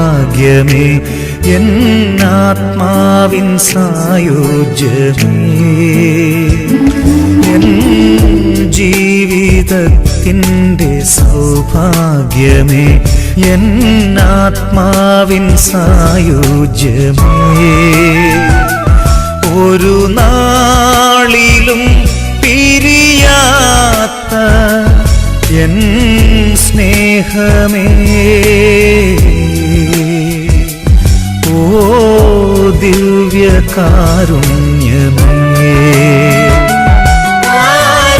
സൗഭാഗ്യമേ, എന്നാത്മാവിൻ സായുജ്യമേ, N ജീവിതത്തിൻ്റെ സൗഭാഗ്യമേ, എന്നാത്മാവിൻ സായുജ്യമേ, ഒരു നാളിലും പിരിയാത്ത N സ്നേഹമേ, ഓ ദിവ്യകാരുണ്യമേ, ആരാധനാഗീതം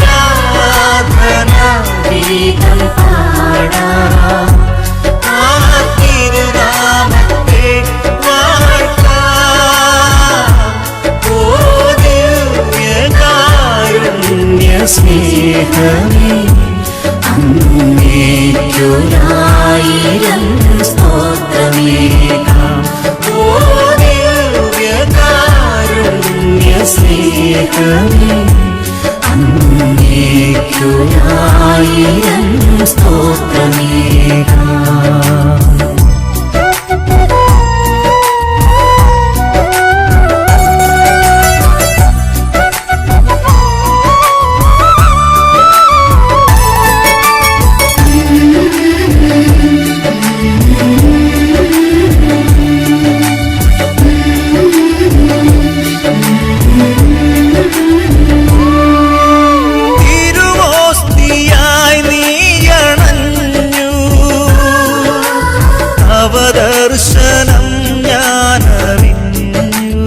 പാടാം, ആ തിരുനാമത്തെ വാഴ്ത്താം, ഓ ദിവ്യകാരുണ്യ സ്നേഹമേ, അങ്ങേയ്ക്കൊരായിരം സ്തോത്രമേകാം, ഓ ദിവ്യകാരുണ്യ സ്നേഹമേ, അങ്ങേയ്ക്കൊരായിരം സ്തോത്രമേകാം. തിരുവോസ്തിയായി നീയണഞ്ഞു, അവദർശനം ഞാനറിഞ്ഞു,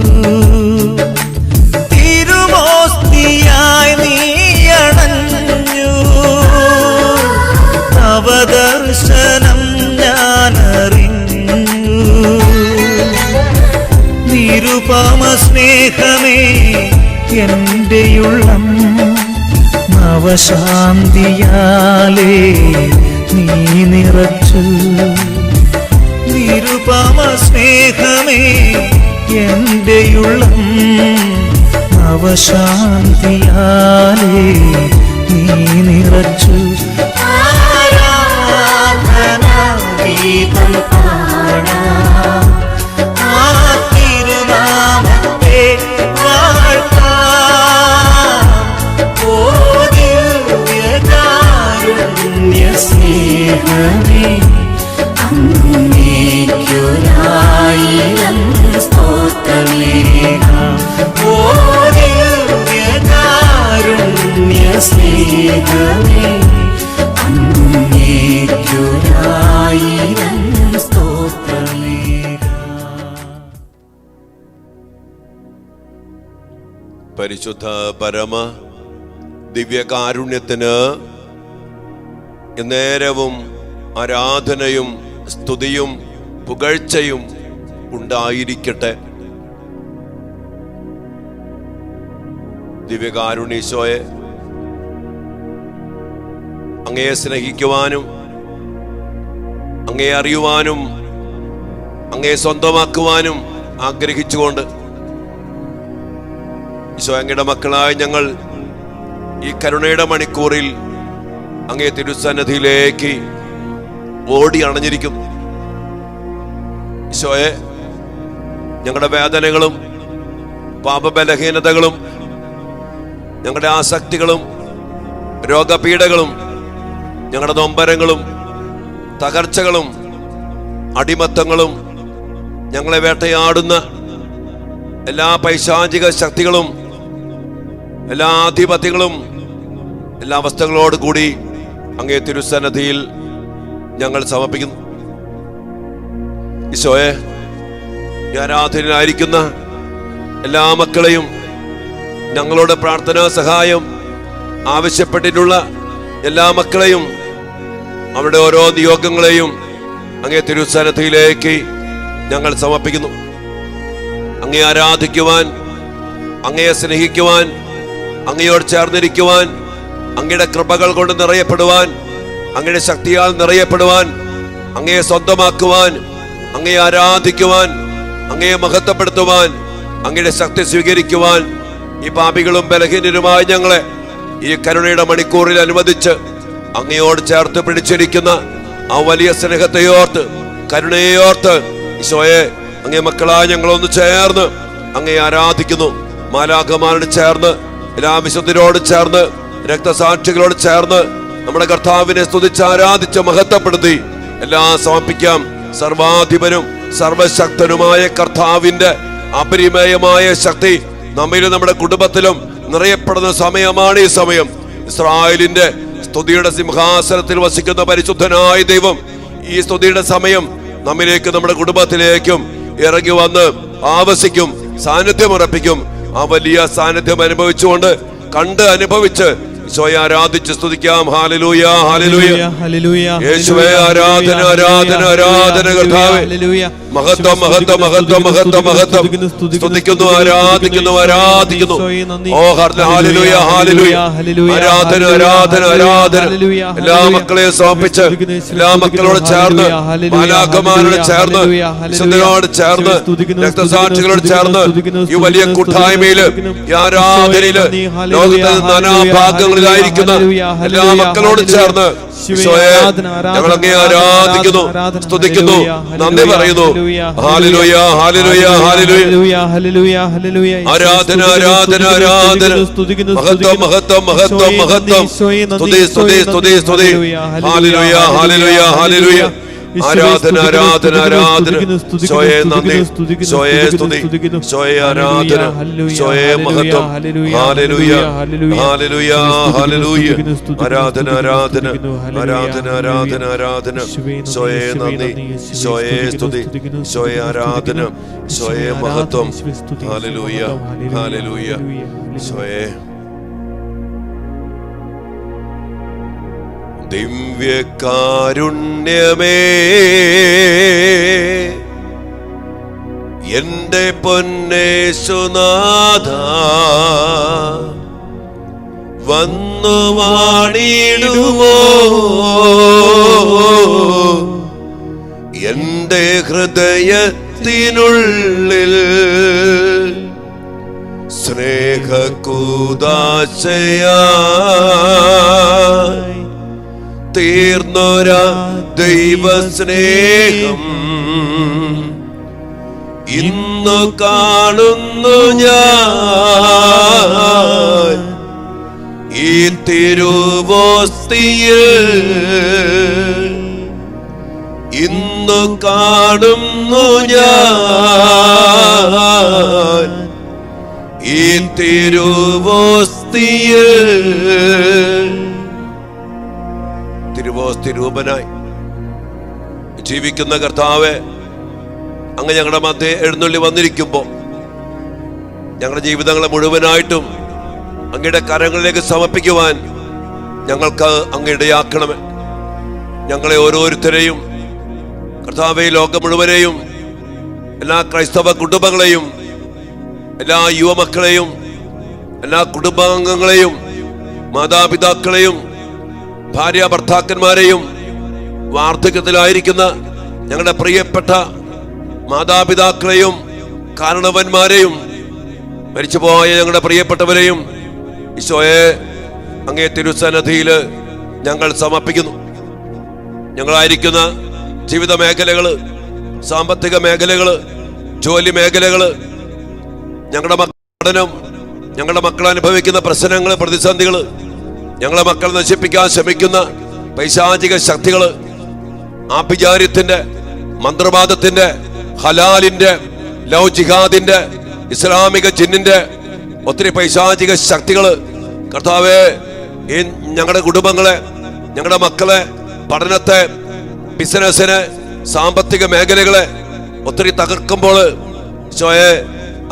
തിരുവോസ്തിയായി നീയണഞ്ഞു, അവദർശനം ഞാനറിഞ്ഞു, നിരുപമ സ്നേഹമേ എന്റെയുള്ളം, നവശാന്തിയാലേ നീ നിറച്ചു, നിരുപമ സ്നേഹമേ എന്റെയുള്ളം, നവശാന്തിയാലേ നീ നിറച്ചു, ആരാധനാഗീതം പാടാം, ആ തിരുനാമത്തെ വാഴ്ത്താം, ഓ ദിവ്യകാരുണ്യ സ്നേഹമേ, അങ്ങേയ്ക്കൊരായിരം സ്തോത്രമേകാം, ഓ ദിവ്യകാരുണ്യ സ്നേഹമേ, അങ്ങേയ്ക്കൊരായിരം സ്തോത്രമേകാം. പരിശുദ്ധ പരമ ദിവ്യകാരുണ്യത്തിന് നേരവും ആരാധനയും സ്തുതിയും പുകഴ്ചയും ഉണ്ടായിരിക്കട്ടെ. ദിവ്യകാരുണ്യീശോയെ, അങ്ങയെ സ്നേഹിക്കുവാനും അങ്ങയെ അറിയുവാനും അങ്ങയെ സ്വന്തമാക്കുവാനും ആഗ്രഹിച്ചുകൊണ്ട് ഈശോ, അങ്ങയുടെ മക്കളായ ഞങ്ങൾ ഈ കരുണയുടെ മണിക്കൂറിൽ അങ്ങേ തിരുസന്നിധിയിലേക്ക് ഓടി അണഞ്ഞിരിക്കുന്നു. ഈശോയെ, ഞങ്ങളുടെ വേദനകളും പാപബലഹീനതകളും ഞങ്ങളുടെ ആസക്തികളും രോഗപീഠകളും ഞങ്ങളുടെ നൊമ്പരങ്ങളും തകർച്ചകളും അടിമത്തങ്ങളും ഞങ്ങളെ വേട്ടയാടുന്ന എല്ലാ പൈശാചിക ശക്തികളും എല്ലാ ആധിപത്യങ്ങളും എല്ലാ അവസ്ഥകളോടുകൂടി അങ്ങേ തിരുസന്നിധിയിൽ ഞങ്ങൾ സമർപ്പിക്കുന്നു. ഈശോയെ, ഈ ആരാധനയിലായിരിക്കുന്ന എല്ലാ മക്കളെയും ഞങ്ങളുടെ പ്രാർത്ഥനാ സഹായം ആവശ്യപ്പെട്ടിട്ടുള്ള എല്ലാ മക്കളെയും അവരുടെ ഓരോ നിയോഗങ്ങളെയും അങ്ങേ തിരുസന്നിധിയിലേക്ക് ഞങ്ങൾ സമർപ്പിക്കുന്നു. അങ്ങയെ ആരാധിക്കുവാൻ, അങ്ങയെ സ്നേഹിക്കുവാൻ, അങ്ങയോട് ചേർന്നിരിക്കുവാൻ, അങ്ങയുടെ കൃപകൾ കൊണ്ട് നിറയപ്പെടുവാൻ, അങ്ങയുടെ ശക്തിയാൽ നിറയപ്പെടുവാൻ, അങ്ങയെ സ്വന്തമാക്കുവാൻ, അങ്ങയെ ആരാധിക്കുവാൻ, അങ്ങയെ മഹത്വപ്പെടുത്തുവാൻ, അങ്ങയുടെ ശക്തി സ്വീകരിക്കുവാൻ ഈ പാപികളും ബലഹീനരുമായ ഞങ്ങളെ ഈ കരുണയുടെ മണിക്കൂറിൽ അനുവദിച്ച് അങ്ങയോട് ചേർത്ത് പിടിച്ചിരിക്കുന്ന ആ വലിയ സ്നേഹത്തെ ഓർത്ത് കരുണയോർത്ത് ഈശോയെ അങ്ങേ മക്കളായ ഞങ്ങളൊന്ന് ചേർന്ന് അങ്ങേ ആരാധിക്കുന്നു. മാലാഖമാരോട് ചേർന്ന്, എല്ലാ വിശുദ്ധരോട് ചേർന്ന്, രക്തസാക്ഷികളോട് ചേർന്ന് നമ്മുടെ കർത്താവിനെ സ്തുതിച്ച് ആരാധിച്ച് മഹത്വപ്പെടുത്തി എല്ലാം സമർപ്പിക്കാം. സർവാധിപനും സർവശക്തനുമായ കർത്താവിന്റെ അപരിമേയമായ ശക്തി നമ്മിലും നമ്മുടെ കുടുംബത്തിലും നിറയപ്പെടുന്ന സമയമാണ് ഈ സമയം. ഇസ്രായേലിന്റെ സ്തുതിയുടെ സിംഹാസനത്തിൽ വസിക്കുന്ന പരിശുദ്ധനായ ദൈവം ഈ സ്തുതിയുടെ സമയം നമ്മിലേക്കും നമ്മുടെ കുടുംബത്തിലേക്കും ഇറങ്ങി വന്ന് ആവസിക്കും, സാന്നിധ്യം ഉറപ്പിക്കും. ആ വലിയ സാന്നിധ്യം അനുഭവിച്ചുകൊണ്ട് കണ്ട് അനുഭവിച്ച് ഈശോയെ ആരാധിച്ച് സ്തുതിക്കാം. Hallelujah, hallelujah, hallelujah. യേശുവേ ആരാധന, ആരാധന, ആരാധന. കർത്താവേ മഹത്വം, മഹത്വം, മഹത്വം, മഹത്വം, മഹത്വം. സ്തുതിക്കുന്നു, ആരാധിക്കുന്നു, ആരാധിക്കുന്നു. ഓ ഹല്ലേലൂയ, ഹല്ലേലൂയ. ആരാധന, ആരാധന, ആരാധന. എല്ലാ മക്കളെയും സമർപ്പിച്ച്, എല്ലാ മക്കളോട് ചേർന്ന്, മാലാഖമാരോട് ചേർന്ന്, വിശുദ്ധരോട് ചേർന്ന്, രക്തസാക്ഷികളോട് ചേർന്ന് ഈ വലിയ കൂട്ടായ്മയില്, ഈ ആരാധനയില് ലോകത്തിന്റെ നാനാഭാഗങ്ങളിലായിരിക്കുന്ന എല്ലാ മക്കളോട് ചേർന്ന് ഈശോയെ ഞങ്ങളങ്ങേ ആരാധിക്കുന്നു, സ്തുതിക്കുന്നു, നന്ദി പറയുന്നു. Hallelujah, hallelujah, hallelujah. ആരാധന, ആരാധന, ആരാധന. മഹത്വം, മഹത്വം, മഹത്വം, മഹത്വം. സ്തുതി, സ്തുതി, സ്തുതി, സ്തുതി. Hallelujah, hallelujah, hallelujah. ആരാധന, ആരാധന, ആരാധന. ഈശോയെ നന്ദി, ഈശോയെ സ്തുതി, ഈശോയെ ആരാധന, ഈശോയെ മഹത്വം. Hallelujah, hallelujah, hallelujah. ആരാധന, ആരാധന, ആരാധന, ആരാധന, ആരാധന. ഈശോയെ നന്ദി, ഈശോയെ സ്തുതി, ഈശോയെ ആരാധന, ഈശോയെ മഹത്വം. Hallelujah, hallelujah. ഈശോയെ ദിവ്യകാരുണ്യമേ എന്റെ പൊന്നേശുനാഥ വന്നു വാണിടുമോ എന്റെ ഹൃദയത്തിനുള്ളിൽ സ്നേഹകൂദാശയായി തീർന്നൊരാ ദൈവസ്നേഹം ഇന്നു കാണുന്നു ഞാൻ ഈ തിരുവോസ്തിയിൽ ഇന്നു കാണുന്നു ഞാൻ ഈ തിരുവോസ്തിയിൽ. തിരുവോസ്തി രൂപനായി ജീവിക്കുന്ന കർത്താവേ, അങ്ങ് ഞങ്ങളുടെ മധ്യേ എഴുന്നള്ളി വന്നിരിക്കുമ്പോൾ ഞങ്ങളുടെ ജീവിതങ്ങളെ മുഴുവനായിട്ടും അങ്ങയുടെ കരങ്ങളിലേക്ക് സമർപ്പിക്കുവാൻ ഞങ്ങൾക്ക് അങ്ങ് ഇടയാക്കണമേ. ഞങ്ങളെ ഓരോരുത്തരെയും കർത്താവേ, ലോകം മുഴുവനെയും, എല്ലാ ക്രൈസ്തവ കുടുംബങ്ങളെയും, എല്ലാ യുവമക്കളെയും, എല്ലാ കുടുംബാംഗങ്ങളെയും, മാതാപിതാക്കളെയും, ഭാര്യ ഭർത്താക്കന്മാരെയും, വാർദ്ധക്യത്തിലായിരിക്കുന്ന ഞങ്ങളുടെ പ്രിയപ്പെട്ട മാതാപിതാക്കളെയും, കാരണവന്മാരെയും, മരിച്ചുപോയ ഞങ്ങളുടെ പ്രിയപ്പെട്ടവരെയും ഈശോയെ അങ്ങേ തിരുസന്നിധിയിൽ ഞങ്ങൾ സമർപ്പിക്കുന്നു. ഞങ്ങളായിരിക്കുന്ന ജീവിത മേഖലകള്, സാമ്പത്തിക മേഖലകള്, ജോലി മേഖലകള്, ഞങ്ങളുടെ പഠനം, ഞങ്ങളുടെ മക്കൾ അനുഭവിക്കുന്ന പ്രശ്നങ്ങള്, പ്രതിസന്ധികള്, ഞങ്ങളെ മക്കൾ നശിപ്പിക്കാൻ ശ്രമിക്കുന്ന പൈശാചിക ശക്തികള്, ആഭിചാര്യത്തിന്റെ, മന്ത്രവാദത്തിന്റെ, ഹലാലിന്റെ, ലവ് ജിഹാദിന്റെ, ഇസ്ലാമിക ജിന്നിന്റെ ഒത്തിരി പൈശാചിക ശക്തികള് കർത്താവേ, ഈ ഞങ്ങളുടെ കുടുംബങ്ങളെ, ഞങ്ങളുടെ മക്കളെ, പഠനത്തെ, ബിസിനസിനെ, സാമ്പത്തിക മേഖലകളെ ഒത്തിരി തകർക്കുമ്പോൾ ഈശോയെ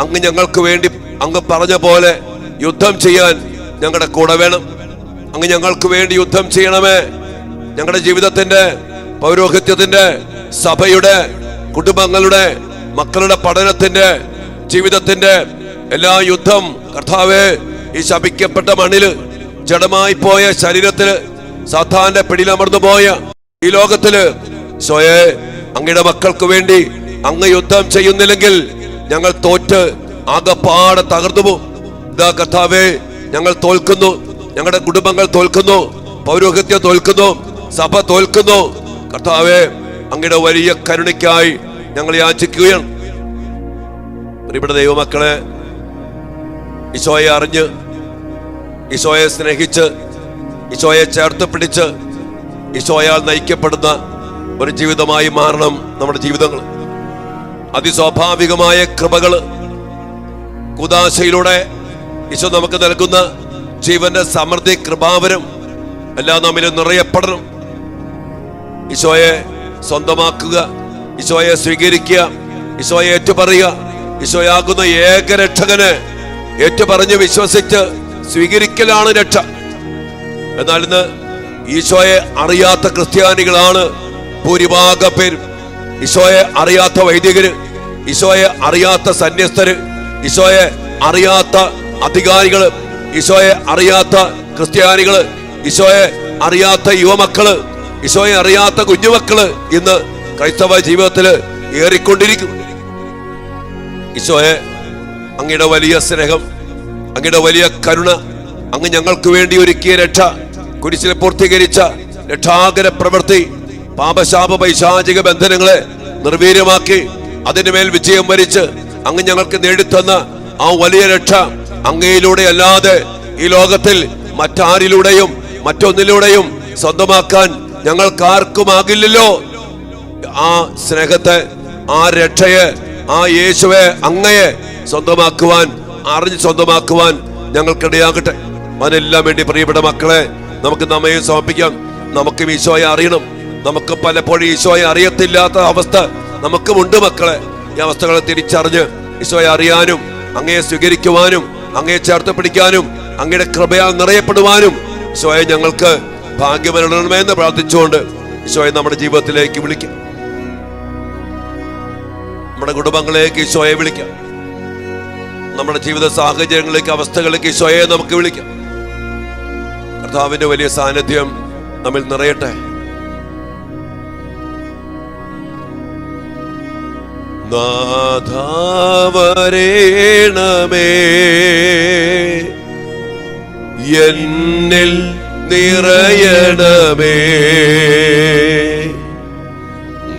അങ്ങ് ഞങ്ങൾക്ക് വേണ്ടി അങ്ങ് പറഞ്ഞ പോലെ യുദ്ധം ചെയ്യാൻ ഞങ്ങളുടെ കൂടെ വേണം. അങ്ങ് ഞങ്ങൾക്ക് വേണ്ടി യുദ്ധം ചെയ്യണമേ. ഞങ്ങളുടെ ജീവിതത്തിന്റെ, പൗരോഹിത്യത്തിന്റെ, സഭയുടെ, കുടുംബങ്ങളുടെ, മക്കളുടെ പഠനത്തിന്റെ, ജീവിതത്തിന്റെ എല്ലാ യുദ്ധം കർത്താവേ, ഈ ശപിക്കപ്പെട്ട മണ്ണില്, ജഡമായി പോയ ശരീരത്തില്, സാത്താന്റെ പിടിയിലമർന്നു പോയ ഈ ലോകത്തില് ഈശോയെ അങ്ങയുടെ മക്കൾക്ക് വേണ്ടി അങ്ങ് യുദ്ധം ചെയ്യുന്നില്ലെങ്കിൽ ഞങ്ങൾ തോറ്റ് ആകപ്പാടെ തകർന്നു പോകും. ഇതാ കർത്താവേ, ഞങ്ങൾ തോൽക്കുന്നു, ഞങ്ങളുടെ കുടുംബങ്ങൾ തോൽക്കുന്നു, പൗരോഹിത്യം തോൽക്കുന്നു, സഭ തോൽക്കുന്നു. കർത്താവേ, അങ്ങയുടെ വലിയ കരുണയ്ക്കായി ഞങ്ങൾ യാചിക്കുകയാണ്. പ്രിയപ്പെട്ട ദൈവമക്കളെ, ഈശോയെ അറിഞ്ഞ്, ഈശോയെ സ്നേഹിച്ച്, ഈശോയെ ചേർത്ത് പിടിച്ച്, ഈശോയാൽ നയിക്കപ്പെടുന്ന ഒരു ജീവിതമായി മാറണം നമ്മുടെ ജീവിതങ്ങൾ. അതിസ്വാഭാവികമായ കൃപകള്, കുദാശയിലൂടെ ഈശോ നമുക്ക് നൽകുന്ന ജീവന്റെ സമൃദ്ധി, കൃപാവരം എല്ലാം നമ്മിൽ നിറയപ്പെടണം. ഈശോയെ സ്വന്തമാക്കുക, ഈശോയെ സ്വീകരിക്കുക, ഈശോയെ ഏറ്റുപറയുക. ഈശോയാകുന്ന ഏകരക്ഷകനെ ഏറ്റുപറഞ്ഞ് വിശ്വസിച്ച് സ്വീകരിക്കലാണ് രക്ഷ. എന്നാൽ ഇന്ന് ഈശോയെ അറിയാത്ത ക്രിസ്ത്യാനികളാണ് ഭൂരിഭാഗം പേരും. ഈശോയെ അറിയാത്ത വൈദികര്, ഈശോയെ അറിയാത്ത സന്യസ്തര്, ഈശോയെ അറിയാത്ത അധികാരികള്, ഈശോയെ അറിയാത്ത ക്രിസ്ത്യാനികള്, ഈശോയെ അറിയാത്ത യുവമക്കള്, ഈശോയെ അറിയാത്ത കുഞ്ഞുമക്കള് ഇന്ന് ക്രൈസ്തവ ജീവിതത്തില് ഏറിക്കൊണ്ടിരിക്കും. ഈശോയെ, അങ്ങയുടെ വലിയ സ്നേഹം, അങ്ങയുടെ വലിയ കരുണ, അങ്ങ് ഞങ്ങൾക്ക് വേണ്ടി ഒരുക്കിയ രക്ഷ, കുരിശിൽ പൂർത്തീകരിച്ച രക്ഷാകര പ്രവൃത്തി, പാപശാപ പൈശാചിക ബന്ധനങ്ങളെ നിർവീര്യമാക്കി അതിന്റെ മേൽ വിജയം വരിച്ച് അങ്ങ് ഞങ്ങൾക്ക് നേടിത്തന്ന ആ വലിയ രക്ഷ അങ്ങയിലൂടെ അല്ലാതെ ഈ ലോകത്തിൽ മറ്റാരിലൂടെയും മറ്റൊന്നിലൂടെയും സ്വന്തമാക്കാൻ ഞങ്ങൾക്കാർക്കുമാകില്ലല്ലോ. ആ സ്നേഹത്തെ, ആ രക്ഷയെ, ആ യേശുവെ, അങ്ങയെ സ്വന്തമാക്കുവാൻ, അറിഞ്ഞ് സ്വന്തമാക്കുവാൻ ഞങ്ങൾക്കിടയാകട്ടെ. അതിനെല്ലാം വേണ്ടി പ്രിയപ്പെട്ട മക്കളെ, നമുക്ക് നമ്മയെ സമർപ്പിക്കാം. നമുക്കും ഈശോയെ അറിയണം. നമുക്ക് പലപ്പോഴും ഈശോയെ അറിയത്തില്ലാത്ത അവസ്ഥ നമുക്കുമുണ്ട് മക്കളെ. ഈ അവസ്ഥകളെ തിരിച്ചറിഞ്ഞ് ഈശോയെ അറിയാനും, അങ്ങയെ സ്വീകരിക്കുവാനും, അങ്ങയെ ചേർത്ത് പിടിക്കാനും, അങ്ങയുടെ കൃപയാൽ നിറയപ്പെടുവാനും ഈശോയെ ഞങ്ങൾക്ക് ഭാഗ്യമരുളണമെന്ന് പ്രാർത്ഥിച്ചുകൊണ്ട് ഈശോയെ നമ്മുടെ ജീവിതത്തിലേക്ക് വിളിക്കാം. നമ്മുടെ കുടുംബങ്ങളിലേക്ക് ഈശോയെ വിളിക്കാം. നമ്മുടെ ജീവിത സാഹചര്യങ്ങളിലേക്ക്, അവസ്ഥകളിലേക്ക് ഈശോയെ നമുക്ക് വിളിക്കാം. കർത്താവിന്റെ വലിയ സാന്നിധ്യം നമ്മിൽ നിറയട്ടെ. നാഥാവരേണമേ, എന്നിൽ നിറയണമേ.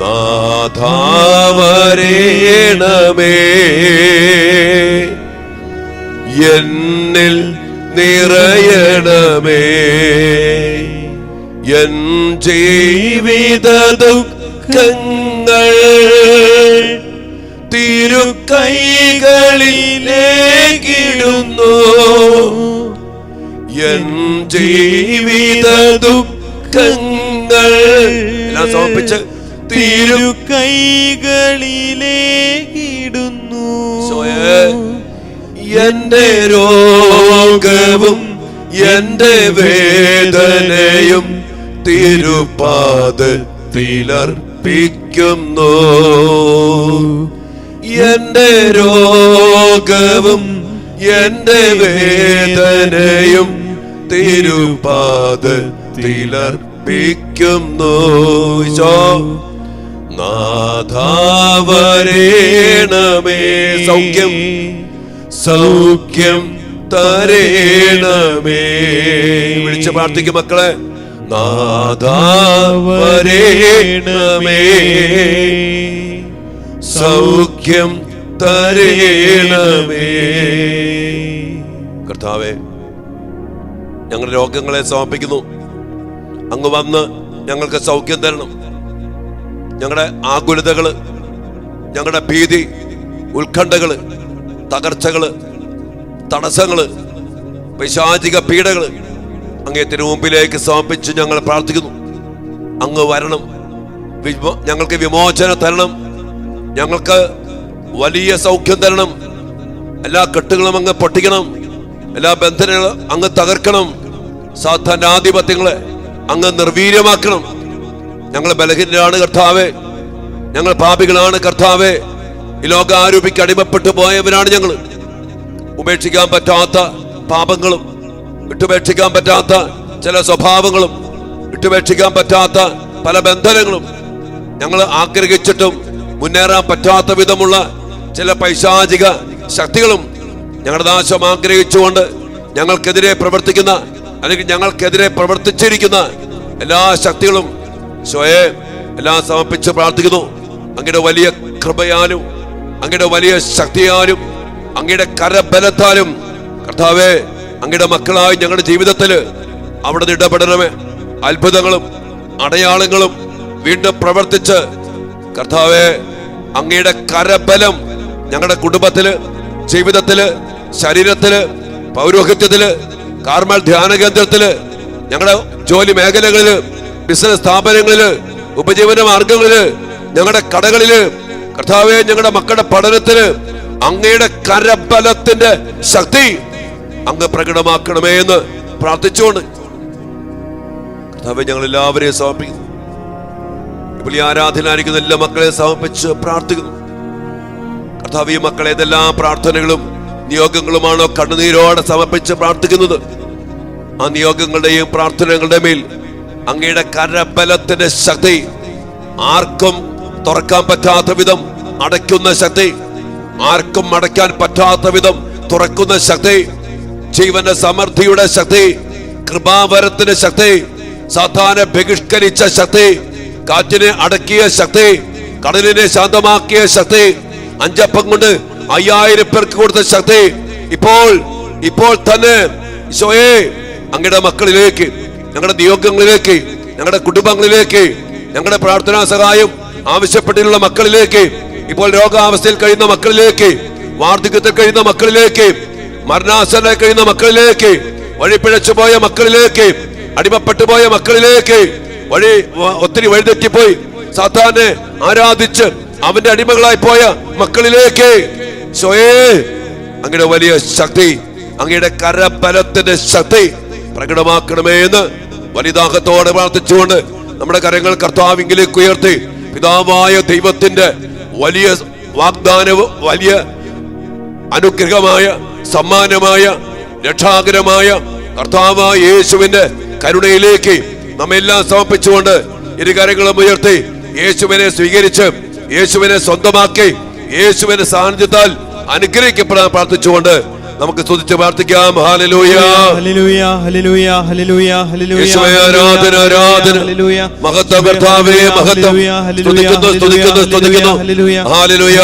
നാഥാവരേണമേ, എന്നിൽ നിറയണമേ. എൻ ജീവിത ദുഃഖങ്ങൾ തിരുക്കൈകളിലേക്കിടുന്നു. എൻ ജീവിത ദുഃഖങ്ങൾ എല്ലാം സമർപ്പിച്ച് തിരുക്കൈകളിലേക്കിടുന്നു. എന്റെ രോഗവും എന്റെ വേദനയും തിരുപാദത്തിലർപ്പിക്കുന്നു. എന്റെ രോഗവും എന്റെ വേദനയും തിരുപാദത്തിലർപ്പിക്കുന്നു. നാഥാവരേണമേ, സൗഖ്യം സൗഖ്യം തരേണമേ. വിളിച്ച് പ്രാർത്ഥിക്കും മക്കളെ. നാഥാവരേണമേ, സൗഖ്യം തരേണമേ. കർത്താവേ, ഞങ്ങളുടെ രോഗങ്ങളെ സമർപ്പിക്കുന്നു. അങ്ങ് വന്ന് ഞങ്ങൾക്ക് സൗഖ്യം തരണം. ഞങ്ങളുടെ ആകുലതകള്, ഞങ്ങളുടെ ഭീതി, ഉത്കണ്ഠകള്, തകർച്ചകള്, തടസ്സങ്ങള്, പൈശാചിക പീഡകള് അങ്ങേ തിരുമുമ്പിലേക്ക് സമർപ്പിച്ച് ഞങ്ങൾ പ്രാർത്ഥിക്കുന്നു. അങ്ങ് വരണം, ഞങ്ങൾക്ക് വിമോചനം തരണം, ഞങ്ങൾക്ക് വലിയ സൗഖ്യം തരണം. എല്ലാ കെട്ടുകളും അങ്ങ് പൊട്ടിക്കണം, എല്ലാ ബന്ധനങ്ങളും അങ്ങ് തകർക്കണം, സാത്താന്റെ ആധിപത്യങ്ങളെ അങ്ങ് നിർവീര്യമാക്കണം. ഞങ്ങൾ ബലഹീനരാണ് കർത്താവേ, ഞങ്ങൾ പാപികളാണ് കർത്താവേ, ഈ ലോകാരൂപിക്ക് അടിമപ്പെട്ടു പോയവരാണ് ഞങ്ങൾ. ഉപേക്ഷിക്കാൻ പറ്റാത്ത പാപങ്ങളും, വിട്ടുപേക്ഷിക്കാൻ പറ്റാത്ത ചില സ്വഭാവങ്ങളും, വിട്ടുപേക്ഷിക്കാൻ പറ്റാത്ത പല ബന്ധനങ്ങളും, ഞങ്ങൾ ആഗ്രഹിച്ചിട്ടും മുന്നേറാൻ പറ്റാത്ത വിധമുള്ള ചില പൈശാചിക ശക്തികളും ഞങ്ങളുടെ നാശം ആഗ്രഹിച്ചുകൊണ്ട് ഞങ്ങൾക്കെതിരെ പ്രവർത്തിക്കുന്ന, അല്ലെങ്കിൽ ഞങ്ങൾക്കെതിരെ പ്രവർത്തിച്ചിരിക്കുന്ന എല്ലാ ശക്തികളും സ്വയം എല്ലാം സമർപ്പിച്ച് പ്രാർത്ഥിക്കുന്നു. അങ്ങയുടെ വലിയ കൃപയാലും അങ്ങയുടെ വലിയ ശക്തിയാലും അങ്ങയുടെ കരബലത്താലും കർത്താവേ, അങ്ങയുടെ മക്കളായി ഞങ്ങളുടെ ജീവിതത്തില് അവിടെ ഇടപെടണമേ. അത്ഭുതങ്ങളും അടയാളങ്ങളും വീണ്ടും പ്രവർത്തിച്ച് കർത്താവേ, അങ്ങയുടെ കരബലം ഞങ്ങളുടെ കുടുംബത്തില്, ജീവിതത്തില്, ശരീരത്തില്, പൗരോഹിത്യത്തില്, കാർമൽ ധ്യാന കേന്ദ്രത്തില്, ഞങ്ങളുടെ ജോലി മേഖലകളില്, ബിസിനസ് സ്ഥാപനങ്ങളില്, ഉപജീവന മാർഗങ്ങളില്, ഞങ്ങളുടെ കടകളില്, കർത്താവേ, ഞങ്ങളുടെ മക്കളുടെ പഠനത്തില് അങ്ങയുടെ കരബലത്തിന്റെ ശക്തി അങ്ങ് പ്രകടമാക്കണമേ എന്ന് പ്രാർത്ഥിച്ചുകൊണ്ട് കർത്താവേ, ഞങ്ങൾ എല്ലാവരെയും സമർപ്പിക്കുന്നു. ഇപ്പോൾ ഈ ആരാധനായിരിക്കുന്ന എല്ലാ മക്കളെ സമർപ്പിച്ച് പ്രാർത്ഥിക്കുന്നു. കർത്താവ്, ഈ മക്കളെ ഏതെല്ലാം പ്രാർത്ഥനകളും നിയോഗങ്ങളുമാണോ കണ്ണുനീരോടെ സമർപ്പിച്ച് പ്രാർത്ഥിക്കുന്നത്, ആ നിയോഗങ്ങളുടെയും പ്രാർത്ഥനകളുടെ മേൽ അങ്ങയുടെ കരബലത്തിന്റെ ശക്തി, ആർക്കും തുറക്കാൻ പറ്റാത്ത വിധം അടയ്ക്കുന്ന ശക്തി, ആർക്കും അടയ്ക്കാൻ പറ്റാത്ത വിധം തുറക്കുന്ന ശക്തി, ജീവന്റെ സമൃദ്ധിയുടെ ശക്തി, കൃപാവരത്തിന്റെ ശക്തി, സാത്താനെ ബഹിഷ്കരിച്ച ശക്തി, കാറ്റിനെ അടക്കിയ ശക്തി, കടലിനെ ശാന്തമാക്കിയ ശക്തി, 5 അപ്പം കൊണ്ട് 5000 പേർക്ക് കൊടുത്ത ശക്തി ഇപ്പോൾ തന്നെ ഈശോയെ, അങ്ങയുടെ മക്കളിലേക്ക്, ഞങ്ങളുടെ നിയോഗങ്ങളിലേക്ക്, ഞങ്ങളുടെ കുടുംബങ്ങളിലേക്ക്, ഞങ്ങളുടെ പ്രാർത്ഥനാ സഹായം ആവശ്യപ്പെട്ടിട്ടുള്ള മക്കളിലേക്ക്, ഇപ്പോൾ രോഗാവസ്ഥയിൽ കഴിയുന്ന മക്കളിലേക്ക്, വാർദ്ധക്യത്തിൽ കഴിയുന്ന മക്കളിലേക്ക്, മരണാസന്നയിൽ കഴിയുന്ന മക്കളിലേക്ക്, വഴിപിഴച്ചു പോയ മക്കളിലേക്ക്, അടിമപ്പെട്ടു പോയ മക്കളിലേക്ക്, ഒത്തിരി വഴിതെറ്റിപ്പോയി സാത്താനെ ആരാധിച്ച് അവന്റെ അടിമകളായി പോയ മക്കളിലേക്ക് ഈശോയേ, അങ്ങയുടെ വലിയ ശക്തി, അങ്ങയുടെ കരബലത്തിന്റെ ശക്തി പ്രകടമാക്കണമേ എന്ന് വലിദാഹത്തോടെ പ്രാർത്ഥിച്ചുകൊണ്ട് നമ്മുടെ കരങ്ങൾ കർത്താവിലേക്ക് ഉയർത്തി പിതാവായ ദൈവത്തിന്റെ വലിയ വാഗ്ദാനവും വലിയ അനുഗ്രഹമായ സമ്മാനമായ രക്ഷാകരമായ കർത്താവായ യേശുവിന്റെ കരുണയിലേക്ക് നമ്മെല്ലാം സമർപ്പിച്ചുകൊണ്ട് ഇരു കരങ്ങളും ഉയർത്തി യേശുവിനെ സ്വീകരിച്ച് യേശുവിനെ സ്വന്തമാക്കി യേശുവിന്റെ സാന്നിധ്യത്താൽ അനുഗ്രഹിക്കപ്പെടാൻ പ്രാർത്ഥിച്ചുകൊണ്ട് നമുക്ക് സ്തുതിച്ച് പ്രാർത്ഥിക്കാം. Hallelujah, hallelujah, hallelujah, hallelujah, hallelujah. യേശുവേ ആരാധന, ആരാധന. മഹത്വം കർത്താവേ, മഹത്വം. സ്തുതിക്കുന്നു, സ്തുതിക്കുന്നു, സ്തുതിക്കുന്നു. Hallelujah, hallelujah.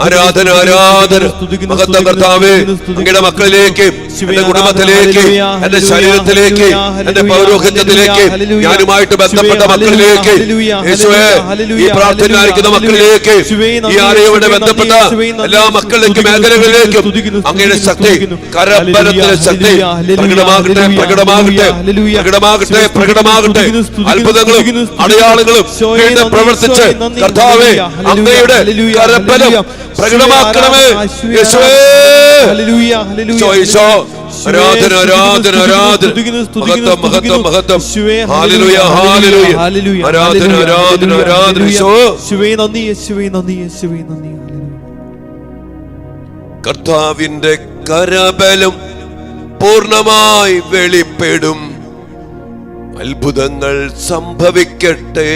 ആരാധന, ആരാധന. മഹത്വം കർത്താവേ, അങ്ങയുടെ മക്കളിലേക്ക്, എന്റെ കുടുംബത്തിലേക്ക്, എന്റെ ശരീരത്തിലേക്ക്, എന്റെ പൗരോഹിത്യത്തിലേക്ക്, ഞാനുമായിട്ട് ബന്ധപ്പെട്ട മക്കളിലേക്ക്, യേശുവേ, ഈ പ്രാർത്ഥനയായിരിക്കുന്ന മക്കളിലേക്ക്, ഈ ആരെയോടെ ബന്ധപ്പെട്ട എല്ലാ മക്കളിലേക്കും മേഖലകളിലേക്കും അങ്ങയുടെ ശക്തി, കരബലത്തിന്റെ ശക്തി പ്രകടമാകട്ടെ, പ്രകടമാകട്ടെ, പ്രകടമാകട്ടെ, പ്രകടമാകട്ടെ. അത്ഭുതങ്ങളും അടയാളങ്ങളും വീണ്ടും പ്രവർത്തിച്ച് കർത്താവേ, അങ്ങയുടെ കരബലം പ്രകടമാക്കണമേ. യേശുവേ, ഈശോ, ആരാധന, ആരാധന, ആരാധന. മഹത്വം, മഹത്വം, മഹത്വം. Hallelujah, hallelujah. ആരാധന, ആരാധന, ആരാധന. യേശുവേ നന്ദി, യേശുവേ നന്ദി, യേശുവേ നന്ദി. കർത്താവിന്റെ കരബലം പൂർണ്ണമായി വെളിപ്പെടും, അത്ഭുതങ്ങൾ സംഭവിക്കട്ടെ.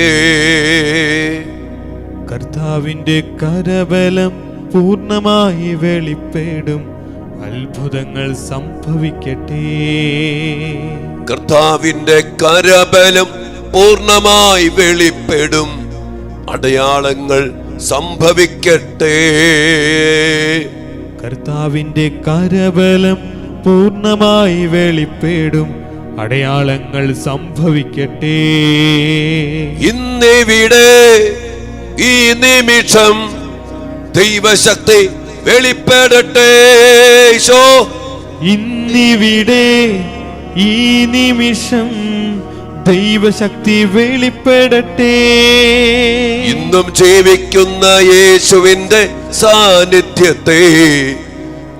കർത്താവിന്റെ കരബലം പൂർണ്ണമായി വെളിപ്പെടും, അത്ഭുതങ്ങൾ സംഭവിക്കട്ടെ. കർത്താവിന്റെ കരബലം പൂർണ്ണമായി വെളിപ്പെടും, അടയാളങ്ങൾ സംഭവിക്കട്ടെ. കർത്താവിന്റെ കരബലം പൂർണ്ണമായി വെളിപ്പെടും, അടയാളങ്ങൾ സംഭവിക്കട്ടെ. ഇന്നിവിടെ ഈ നിമിഷം ദൈവശക്തി വെളിപ്പെടട്ടെ. ഈശോ, ഇന്നിവിടെ ഈ നിമിഷം ദൈവശക്തി വെളിപ്പെടട്ടെ. ഇന്നും ജീവിക്കുന്ന യേശുവിന്റെ സാന്നിധ്യത്തെ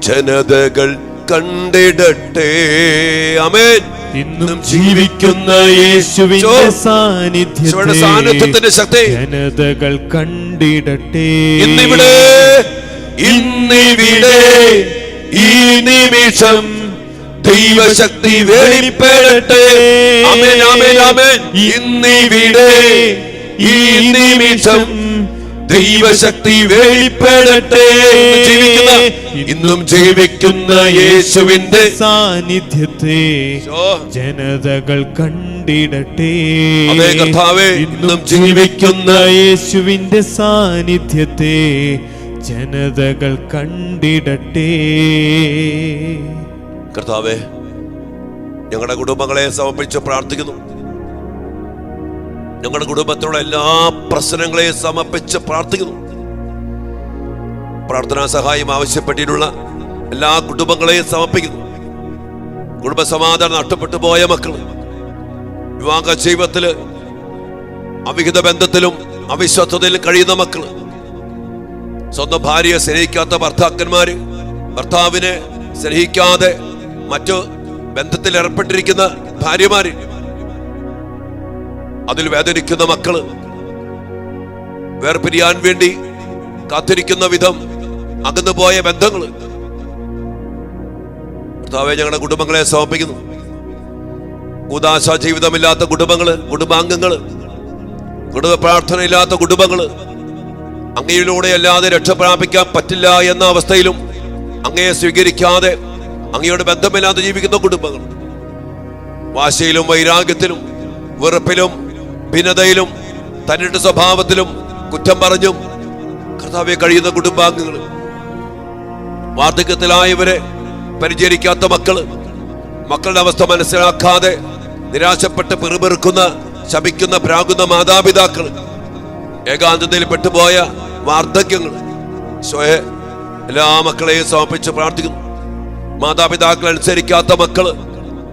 ജനതകൾ കണ്ടിടട്ടെ. ആമേൻ. ഇന്നും ജീവിക്കുന്ന യേശുവിന്റെ സാന്നിധ്യത്തിന്റെ ശക്തി ജനതകൾ കണ്ടിടട്ടെ. ഇന്നിവിടെ ഈ നിമിഷം ദൈവശക്തി വെളിപ്പെടട്ടെ. ആമേൻ, ആമേൻ, ആമേൻ. ഇന്നിവിടെ ഈ നിമിഷം ദൈവശക്തി വെളിപ്പെടട്ടെ. ഇന്നും ജീവിക്കുന്ന യേശുവിന്റെ സാന്നിധ്യത്തെ ഓ, ജനതകൾ കണ്ടിടട്ടെ. അതേ കർത്താവേ, ഇന്നും ജീവിക്കുന്ന യേശുവിന്റെ സാന്നിധ്യത്തെ ജനതകൾ കണ്ടിടട്ടെ. കർത്താവേ, ഞങ്ങളുടെ കുടുംബങ്ങളെ സമർപ്പിച്ച് പ്രാർത്ഥിക്കുന്നു. ഞങ്ങളുടെ കുടുംബത്തിലുള്ള എല്ലാ പ്രശ്നങ്ങളെയും സമർപ്പിച്ച് പ്രാർത്ഥിക്കുന്നു. പ്രാർത്ഥനാ സഹായം ആവശ്യപ്പെട്ടിട്ടുള്ള എല്ലാ കുടുംബങ്ങളെയും സമർപ്പിക്കുന്നു. കുടുംബസമാധാനം നഷ്ടപ്പെട്ടു പോയ മക്കൾ, വിവാഹ ജീവിതത്തില് അവിഹിത ബന്ധത്തിലും അവിശ്വസ്തതയിലും കഴിയുന്ന മക്കൾ, സ്വന്തം ഭാര്യയെ സ്നേഹിക്കാത്ത ഭർത്താക്കന്മാര്, ഭർത്താവിനെ സ്നേഹിക്കാതെ മറ്റു ബന്ധത്തിൽ ഏർപ്പെട്ടിരിക്കുന്ന ഭാര്യമാര്, അതിൽ വേദനിക്കുന്ന മക്കള്, വേർപിരിയാൻ വേണ്ടി കാത്തിരിക്കുന്ന വിധം അകന്നുപോയ ബന്ധങ്ങള്, കർത്താവേ, ഞങ്ങളുടെ കുടുംബങ്ങളെ സമർപ്പിക്കുന്നു. ഉദാശ ജീവിതമില്ലാത്ത കുടുംബങ്ങള്, കുടുംബാംഗങ്ങള്, കുടുംബ പ്രാർത്ഥനയില്ലാത്ത കുടുംബങ്ങള്, അങ്ങയിലൂടെ അല്ലാതെ രക്ഷപ്രാപിക്കാൻ പറ്റില്ല എന്ന അവസ്ഥയിലും അങ്ങയെ സ്വീകരിക്കാതെ അങ്ങയോട് ബന്ധമില്ലാതെ ജീവിക്കുന്ന കുടുംബങ്ങൾ, വാശയിലും വൈരാഗ്യത്തിലും വെറുപ്പിലും ഭിന്നതയിലും തന്നിട്ട് സ്വഭാവത്തിലും കുറ്റം പറഞ്ഞും കർത്താവെ കഴിയുന്ന കുടുംബാംഗങ്ങൾ, വാർദ്ധക്യത്തിലായവരെ പരിചരിക്കാത്ത മക്കള്, മക്കളുടെ അവസ്ഥ മനസ്സിലാക്കാതെ നിരാശപ്പെട്ട് പിറുപിറുക്കുന്ന ശപിക്കുന്ന പ്രാകുന്ന മാതാപിതാക്കൾ, ഏകാന്തതയിൽ പെട്ടുപോയ വാർദ്ധക്യങ്ങൾ, സ്വയ എല്ലാ മക്കളെയും സമർപ്പിച്ച് പ്രാർത്ഥിക്കുന്നു. മാതാപിതാക്കൾ അനുസരിക്കാത്ത മക്കള്,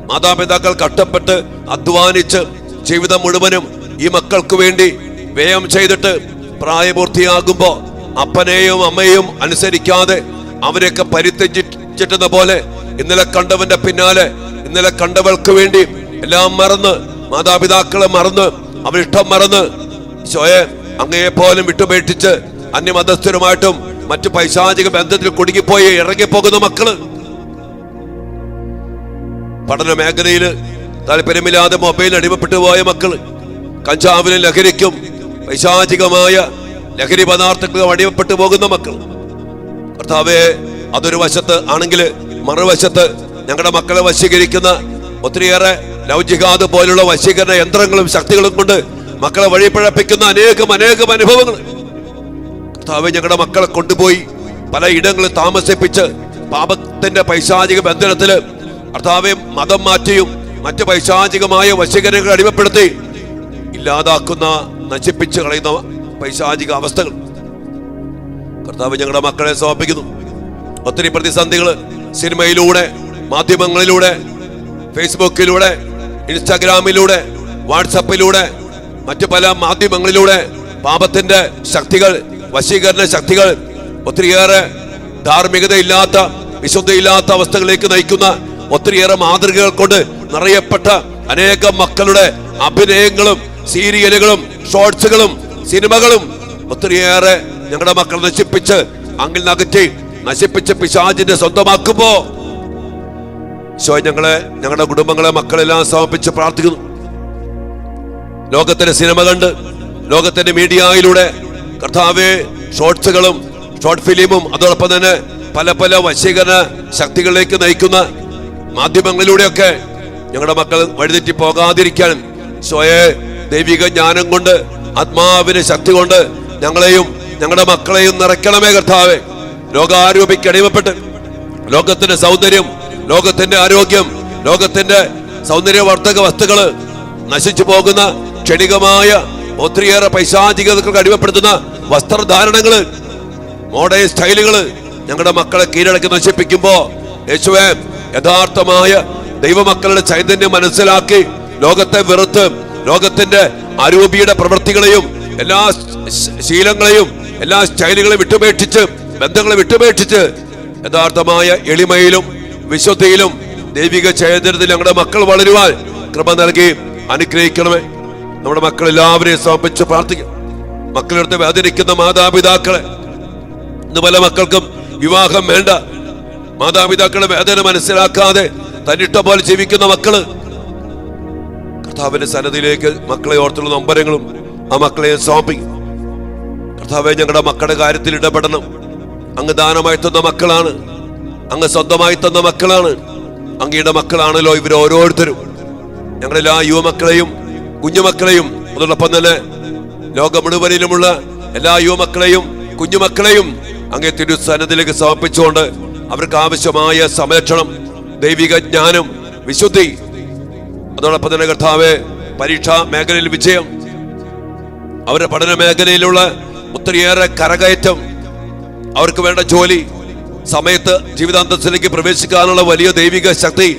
മാതാപിതാക്കൾ കഷ്ടപ്പെട്ട് അധ്വാനിച്ച് ജീവിതം മുഴുവനും ഈ മക്കൾക്ക് വേണ്ടി വ്യയം ചെയ്തിട്ട് പ്രായപൂർത്തിയാകുമ്പോ അപ്പനെയും അമ്മയെയും അനുസരിക്കാതെ അവരെയൊക്കെ പരിത്യജിച്ചിട്ടുന്ന പോലെ ഇന്നലെ കണ്ടവന്റെ പിന്നാലെ, ഇന്നലെ കണ്ടവൾക്ക് വേണ്ടി എല്ലാം മറന്ന്, മാതാപിതാക്കളെ മറന്ന്, അവരിഷ്ടം മറന്ന് സ്വയം അങ്ങയെ പോലും വിട്ടുപേക്ഷിച്ച് അന്യമതസ്ഥരുമായിട്ടും മറ്റു പൈശാചിക ബന്ധത്തിൽ കുടുങ്ങിപ്പോയി ഇറങ്ങിപ്പോകുന്ന മക്കള്, പഠന മേഖലയിൽ താല്പര്യമില്ലാതെ മൊബൈലിൽ അടിമപ്പെട്ടു പോയ മക്കള്, കഞ്ചാവിനും ലഹരിക്കും പൈശാചികമായ ലഹരി പദാർത്ഥങ്ങൾക്കും അടിമപ്പെട്ടു പോകുന്ന മക്കൾ, കർത്താവേ, അതൊരു വശത്ത് ആണെങ്കിൽ മറുവശത്ത് ഞങ്ങളുടെ മക്കളെ വശീകരിക്കുന്ന ഒത്തിരിയേറെ ലൗജികാത് പോലുള്ള വശീകരണ യന്ത്രങ്ങളും ശക്തികളും കൊണ്ട് മക്കളെ വഴിപിഴപ്പിക്കുന്ന അനേകം അനുഭവങ്ങൾ, കർത്താവേ, ഞങ്ങളുടെ മക്കളെ കൊണ്ടുപോയി പല ഇടങ്ങളിൽ താമസിപ്പിച്ച് പാപത്തിന്റെ പൈശാചിക ബന്ധനത്തില് കർത്താവെ മതം മാറ്റിയും മറ്റു പൈശാചികമായ വശീകരണങ്ങൾ അടിമപ്പെടുത്തി ഇല്ലാതാക്കുന്ന, നശിപ്പിച്ച് കളയുന്ന പൈശാചിക അവസ്ഥകൾ, കർത്താവ് ഞങ്ങളുടെ മക്കളെ സമർപ്പിക്കുന്നു. ഒത്തിരി പ്രതിസന്ധികള് സിനിമയിലൂടെ, മാധ്യമങ്ങളിലൂടെ, ഫേസ്ബുക്കിലൂടെ, ഇൻസ്റ്റാഗ്രാമിലൂടെ, വാട്സപ്പിലൂടെ, മറ്റു പല മാധ്യമങ്ങളിലൂടെ പാപത്തിന്റെ ശക്തികൾ, വശീകരണ ശക്തികൾ, ഒത്തിരിയേറെ ധാർമ്മികതയില്ലാത്ത, വിശുദ്ധിയില്ലാത്ത അവസ്ഥകളിലേക്ക് നയിക്കുന്ന ഒത്തിരിയേറെ മാതൃകകൾ കൊണ്ട് നിറയപ്പെട്ട അനേകം മക്കളുടെ അഭിനയങ്ങളും സീരിയലുകളും ഷോർട്സുകളും സിനിമകളും ഒത്തിരിയേറെ ഞങ്ങളുടെ മക്കൾ നശിപ്പിച്ച് അങ്ങിൽ നകറ്റി നശിപ്പിച്ച് പിശാചിന്റെ സ്വന്തമാക്കുമ്പോ ഞങ്ങളുടെ കുടുംബങ്ങളെ മക്കളെല്ലാം സമർപ്പിച്ച് പ്രാർത്ഥിക്കുന്നു. ലോകത്തിന്റെ സിനിമ കണ്ട്, ലോകത്തിന്റെ മീഡിയയിലൂടെ കർത്താവെ ഷോർട്സുകളും ഷോർട്ട് ഫിലിമും അതോടൊപ്പം തന്നെ പല പല വശീകരണ ശക്തികളിലേക്ക് നയിക്കുന്ന മാധ്യമങ്ങളിലൂടെയൊക്കെ ഞങ്ങളുടെ മക്കൾ വഴിതെറ്റി പോകാതിരിക്കാൻ ദൈവിക ജ്ഞാനം കൊണ്ട്, ആത്മാവിന്റെ ശക്തി കൊണ്ട് ഞങ്ങളെയും ഞങ്ങളുടെ മക്കളെയും നിറയ്ക്കണമേ കർത്താവെ. ലോകാരൂപിക്ക് അടിമപ്പെട്ട് ലോകത്തിന്റെ സൗന്ദര്യം, ലോകത്തിന്റെ ആരോഗ്യം, ലോകത്തിന്റെ സൗന്ദര്യവർദ്ധക വസ്തുക്കള്, നശിച്ചു പോകുന്ന ക്ഷണികമായ ഒത്തിരിയേറെ പൈശാചികതകൾക്ക് അടിമപ്പെടുത്തുന്ന വസ്ത്രധാരണങ്ങള്, മോഡേൺ സ്റ്റൈലുകള് ഞങ്ങളുടെ മക്കളെ കീഴടക്കി നശിപ്പിക്കുമ്പോ യേശുവേ, യഥാർത്ഥമായ ദൈവമക്കളുടെ ചൈതന്യം മനസ്സിലാക്കി ലോകത്തെ വെറുത്ത് ലോകത്തിന്റെ അരൂപിയുടെ പ്രവൃത്തികളെയും എല്ലാ ശീലങ്ങളെയും എല്ലാ സ്റ്റൈലുകളെയും വിട്ടുപേക്ഷിച്ച്, ബന്ധങ്ങളെ വിട്ടുപേക്ഷിച്ച് യഥാർത്ഥമായ എളിമയിലും വിശുദ്ധിയിലും ദൈവിക ചൈതന്യത്തിൽ ഞങ്ങളുടെ മക്കൾ വളരുവാൻ കൃപ നൽകി അനുഗ്രഹിക്കണമേ. നമ്മുടെ മക്കൾ എല്ലാവരെയും സമർപ്പിച്ച് പ്രാർത്ഥിക്കും. മക്കളെടുത്ത് വേദനിക്കുന്ന മാതാപിതാക്കളെ, ഇന്ന് പല മക്കൾക്കും വിവാഹം വേണ്ട, മാതാപിതാക്കളുടെ വേദന മനസ്സിലാക്കാതെ തന്നിട്ട പോലെ ജീവിക്കുന്ന മക്കള്, കർത്താവിന്റെ സന്നിധിയിലേക്ക് മക്കളെ ഓർത്തുള്ള നൊമ്പരങ്ങളും ആ മക്കളെ സമർപ്പിക്കും. കർത്താവേ, ഞങ്ങളുടെ മക്കളുടെ കാര്യത്തിൽ ഇടപെടണം. അങ്ങ് ദാനമായി തന്ന മക്കളാണ്, അങ്ങ് സ്വന്തമായി തന്ന മക്കളാണ്, അങ്ങയുടെ മക്കളാണല്ലോ ഇവർ ഓരോരുത്തരും. ഞങ്ങളെല്ലാ യുവമക്കളെയും കുഞ്ഞുമക്കളെയും അതോടൊപ്പം തന്നെ ലോകം മുഴുവനിലുമുള്ള എല്ലാ യുവമക്കളെയും കുഞ്ഞുമക്കളെയും അങ്ങേ തിരുസന്നിധിയിലേക്ക് സമർപ്പിച്ചുകൊണ്ട് അവർക്ക് ആവശ്യമായ സംരക്ഷണം, ദൈവിക ജ്ഞാനം, വിശുദ്ധി, അതോടൊപ്പം തന്നെ കർത്താവേ പരീക്ഷാ മേഖലയിൽ വിജയം, അവരുടെ പഠന മേഖലയിലുള്ള ഒത്തിരിയേറെ കരകയറ്റം, അവർക്ക് വേണ്ട ജോലി, സമയത്ത് ജീവിതാന്തസ്സിലേക്ക് പ്രവേശിക്കാനുള്ള വലിയ ദൈവിക ശക്തി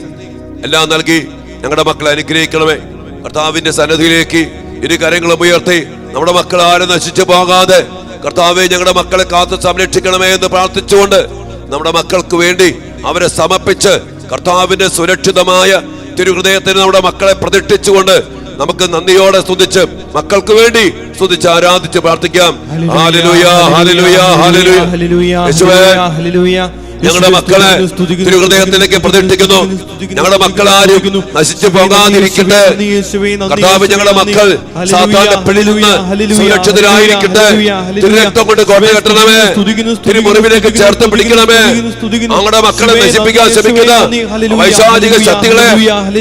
എല്ലാം നൽകി ഞങ്ങളുടെ മക്കളെ അനുഗ്രഹിക്കണമേ. കർത്താവിന്റെ സന്നിധിയിലേക്ക് ഇരു കരങ്ങളും ഉയർത്തി നമ്മുടെ മക്കൾ ആരും നശിച്ചു പോകാതെ കർത്താവെ ഞങ്ങളുടെ മക്കളെ കാത്തു സംരക്ഷിക്കണമേ എന്ന് പ്രാർത്ഥിച്ചുകൊണ്ട് നമ്മുടെ മക്കൾക്ക് വേണ്ടി അവരെ സമർപ്പിച്ച് കർത്താവിന്റെ സുരക്ഷിതമായ തിരുഹൃദയത്തിന് നമ്മുടെ മക്കളെ പ്രതിഷ്ഠിച്ചുകൊണ്ട് നമുക്ക് നന്ദിയോടെ സ്തുതിച്ച് മക്കൾക്ക് വേണ്ടി സ്തുതിച്ച് ആരാധിച്ച് പ്രാർത്ഥിക്കാം. Hallelujah, hallelujah, hallelujah. യേശുവേ, ഞങ്ങളുടെ മക്കളെ തിരുഹൃദയത്തിലേക്ക് പ്രതിഷ്ഠിക്കുന്നു. ഞങ്ങളുടെ മക്കളാരും നശിച്ചു പോകാതിരിക്കട്ടെ. കർത്താവ്, ഞങ്ങളുടെ മക്കൾ സാത്താന്റെ പിടിയിൽ നിന്ന് സുരക്ഷിതരായിരിക്കട്ടെ. തിരുരക്തം കൊണ്ട് കോട്ട കെട്ടണമേ, തിരുമുറിവിലേക്ക് ചേർത്ത് പിടിക്കണമേ. ഞങ്ങളുടെ മക്കളെ നശിപ്പിക്കാൻ ശ്രമിക്കുന്ന വൈശാചിക ശക്തികളെ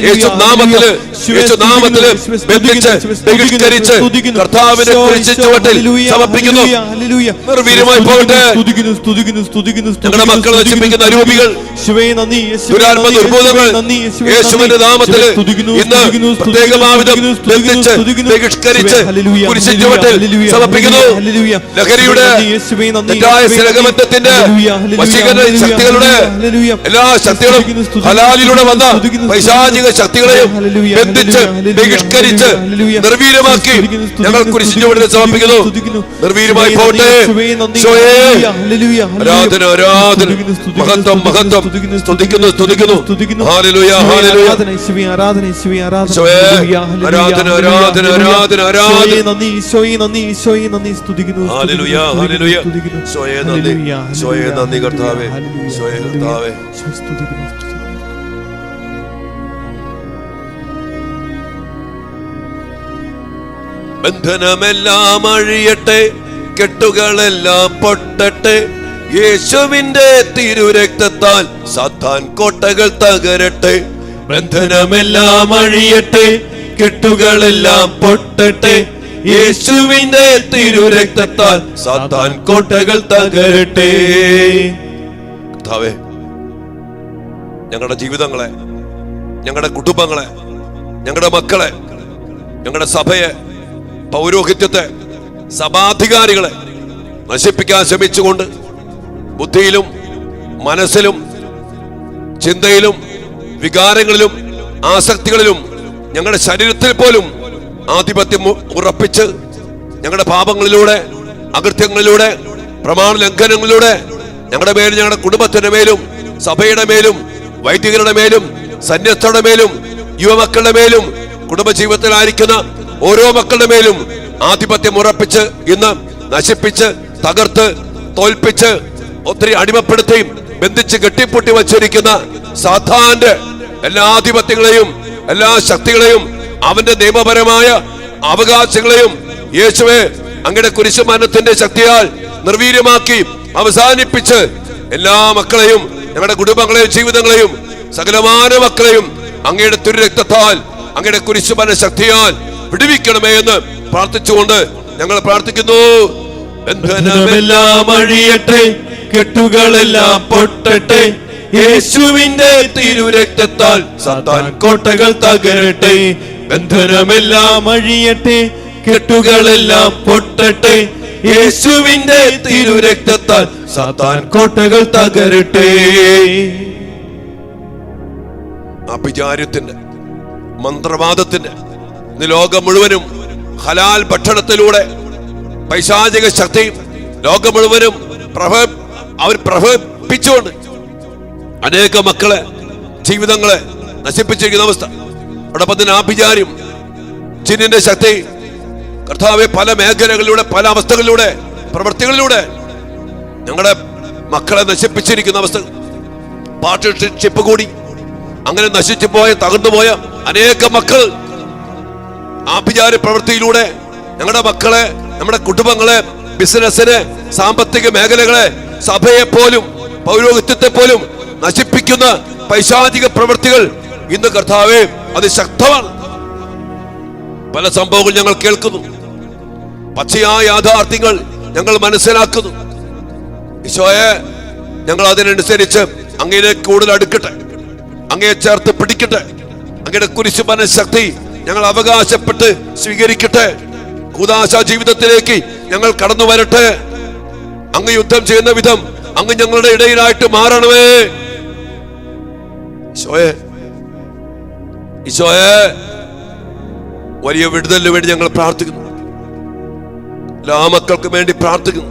യേശുനാമത്തില് ബന്ധിച്ച് ബഹിഷ്കരിച്ച് കർത്താവിന്റെ കുരിശുചുവട്ടിൽ സമർപ്പിക്കുന്നു. നിർവീര്യമായി പോകട്ടെ. ഞങ്ങളുടെ മക്കളെ നശിപ്പിക്കുന്ന അരൂപികൾ, ദുരാത്മ ദുർഭൂതങ്ങൾ യേശുവിന്റെ നാമത്തിൽ ഇന്ന് പ്രത്യേകമാവിധം ബന്ധിച്ച് ബഹിഷ്കരിച്ച് കുരിശുചുവട്ടിൽ സമർപ്പിക്കുന്നു. ലഹരിയുടെ തെറ്റായ സ്നേഹബന്ധത്തിന്റെ വശീകരണ ശക്തികളുടെ എല്ലാ ശക്തികളും ഹലാലിലൂടെ വന്ന പൈശാചിക ശക്തികളെയും ബന്ധിച്ച് ബഹിഷ്കരിച്ച് നിർവീര്യമാക്കി ഞങ്ങൾ കുരിശുചുവട്ടിൽ സമർപ്പിക്കുന്നു. നിർവീര്യമായി പോട്ടെ. ആരാധന, ആരാധന, മഹത്വം, മഹത്വം. സ്തുതിക്കുന്നു, സ്തുതിക്കുന്നു. Hallelujah, hallelujah. ആരാധന, ആരാധന, ആരാധന, ആരാധന, ആരാധന. Hallelujah, hallelujah. ഈശോയെ നന്ദി, ഈശോയെ നന്ദി കർത്താവേ, ഈശോയെ കർത്താവേ. ബന്ധനമെല്ലാം അഴിയട്ടെ, കെട്ടുകളെല്ലാം പൊട്ടട്ടെ, യേശുവിന്റെ തിരുരക്തത്താൽ സാത്താൻ കോട്ടകൾ തകരട്ടെ. ബന്ധനമെല്ലാം അഴിയട്ടെ, കെട്ടുകളെല്ലാം പൊട്ടട്ടെ, യേശുവിന്റെ തിരുരക്തത്താൽ സാത്താൻ കോട്ടകൾ തകരട്ടെ. കർത്താവേ, ഞങ്ങളുടെ ജീവിതങ്ങളെ, ഞങ്ങളുടെ കുടുംബങ്ങളെ, ഞങ്ങളുടെ മക്കളെ, ഞങ്ങളുടെ സഭയെ, പൗരോഹിത്യത്തെ, സഭാധികാരികളെ നശിപ്പിക്കാൻ ശ്രമിച്ചുകൊണ്ട് ബുദ്ധിയിലും മനസ്സിലും ചിന്തയിലും വികാരങ്ങളിലും ആസക്തികളിലും ഞങ്ങളുടെ ശരീരത്തിൽ പോലും ആധിപത്യം ഉറപ്പിച്ച് ഞങ്ങളുടെ പാപങ്ങളിലൂടെ, അകൃത്യങ്ങളിലൂടെ, പ്രമാണ ലംഘനങ്ങളിലൂടെ ഞങ്ങളുടെ മേലും, ഞങ്ങളുടെ കുടുംബത്തിന്റെ മേലും, സഭയുടെ മേലും, വൈദികരുടെ മേലും, സന്യസ്തരുടെ മേലും, യുവമക്കളുടെ മേലും, കുടുംബജീവിതത്തിലായിരിക്കുന്ന ഓരോ മക്കളുടെ മേലും ആധിപത്യം ഉറപ്പിച്ച് ഇന്ന് നശിപ്പിച്ച് തകർത്ത് തോൽപ്പിച്ച് ഒത്തിരി അടിമപ്പെടുത്തി ബന്ധിച്ച് കെട്ടിപ്പൊട്ടി വച്ചിരിക്കുന്ന സാത്താന്റെ എല്ലാ ആധിപത്യങ്ങളെയും എല്ലാ ശക്തികളെയും അവന്റെ നിയമപരമായ അവകാശങ്ങളെയും യേശുവേ അങ്ങയുടെ കുരിശുമരണത്തിന്റെ ശക്തിയാൽ നിർവീര്യമാക്കി അവസാനിപ്പിച്ച് എല്ലാ മക്കളെയും, ഞങ്ങളുടെ കുടുംബങ്ങളെയും ജീവിതങ്ങളെയും സകലമാന മക്കളെയും അങ്ങയുടെ തിരുരക്തത്താൽ അങ്ങയുടെ കുരിശുമരണ ശക്തിയാൽ വിടുവിക്കണമേ എന്ന് പ്രാർത്ഥിച്ചുകൊണ്ട് ഞങ്ങൾ പ്രാർത്ഥിക്കുന്നു. ബന്ധനമെല്ലാം അഴിയട്ടെ, കെട്ടുകളെല്ലാം പൊട്ടട്ടെ, യേശുവിന്റെ തിരുരക്തത്താൽ സാത്താൻ കോട്ടകൾ തകരട്ടെ. ബന്ധനമെല്ലാം അഴിയട്ടെ, കെട്ടുകളെല്ലാം പൊട്ടട്ടെ, യേശുവിന്റെ തിരുരക്തത്താൽ സാത്താൻ കോട്ടകൾ തകരട്ടെ. അഭിചാര്യത്തിന്റെ, മന്ത്രവാദത്തിന്റെ ഇന്ന് ലോകം മുഴുവനും ഹലാൽ ഭക്ഷണത്തിലൂടെ പൈശാചിക ശക്തി ലോകം മുഴുവനും അവർ പ്രഭവിപ്പിച്ചുകൊണ്ട് അനേക മക്കളെ, ജീവിതങ്ങളെ നശിപ്പിച്ചിരിക്കുന്ന അവസ്ഥ. അതോടൊപ്പം തന്നെ ആഭിചാര്യം, ജിന്നിന്റെ ശക്തി കർത്താവെ പല മേഖലകളിലൂടെ, പല അവസ്ഥകളിലൂടെ, പ്രവൃത്തികളിലൂടെ ഞങ്ങളുടെ മക്കളെ നശിപ്പിച്ചിരിക്കുന്ന അവസ്ഥ. പാർട്ട്ണർഷിപ്പ് കൂടി അങ്ങനെ നശിച്ചു പോയ, തകർന്നുപോയ അനേക മക്കൾ ആഭിചാര പ്രവൃത്തിയിലൂടെ ഞങ്ങളുടെ മക്കളെ, നമ്മുടെ കുടുംബങ്ങളെ ബിസിനസ്സിനെ, സാമ്പത്തിക മേഖലകളെ, സഭയെ പോലും പൗരോഹിത്യത്തെ പോലും നശിപ്പിക്കുന്ന പൈശാചിക പ്രവൃത്തികൾ ഇന്ന് കർത്താവേ അതിശക്തമാണ്. പല സംഭവങ്ങൾ ഞങ്ങൾ കേൾക്കുന്നു, പച്ചയായ യാഥാർത്ഥ്യങ്ങൾ ഞങ്ങൾ മനസ്സിലാക്കുന്നു. ഈശോയെ, ഞങ്ങൾ അതിനനുസരിച്ച് അങ്ങയിലേക്ക് കൂടുതൽ അടുക്കട്ടെ, അങ്ങയെ ചേർത്ത് പിടിക്കട്ടെ. അങ്ങയുടെ കുരിശുമരണ ശക്തി ഞങ്ങൾ അവകാശപ്പെട്ട് സ്വീകരിക്കട്ടെ. കൂദാശ ജീവിതത്തിലേക്ക് ഞങ്ങൾ കടന്നു വരട്ടെ. അങ്ങ് യുദ്ധം ചെയ്യുന്ന വിധം അങ്ങ് ഞങ്ങളുടെ ഇടയിലായിട്ട് മാറണമേ. ഈശോയെ, ഈശോയെ, വലിയ വിടുതലിന് വേണ്ടി ഞങ്ങൾ പ്രാർത്ഥിക്കുന്നു. എല്ലാ മക്കൾക്കും വേണ്ടി പ്രാർത്ഥിക്കുന്നു.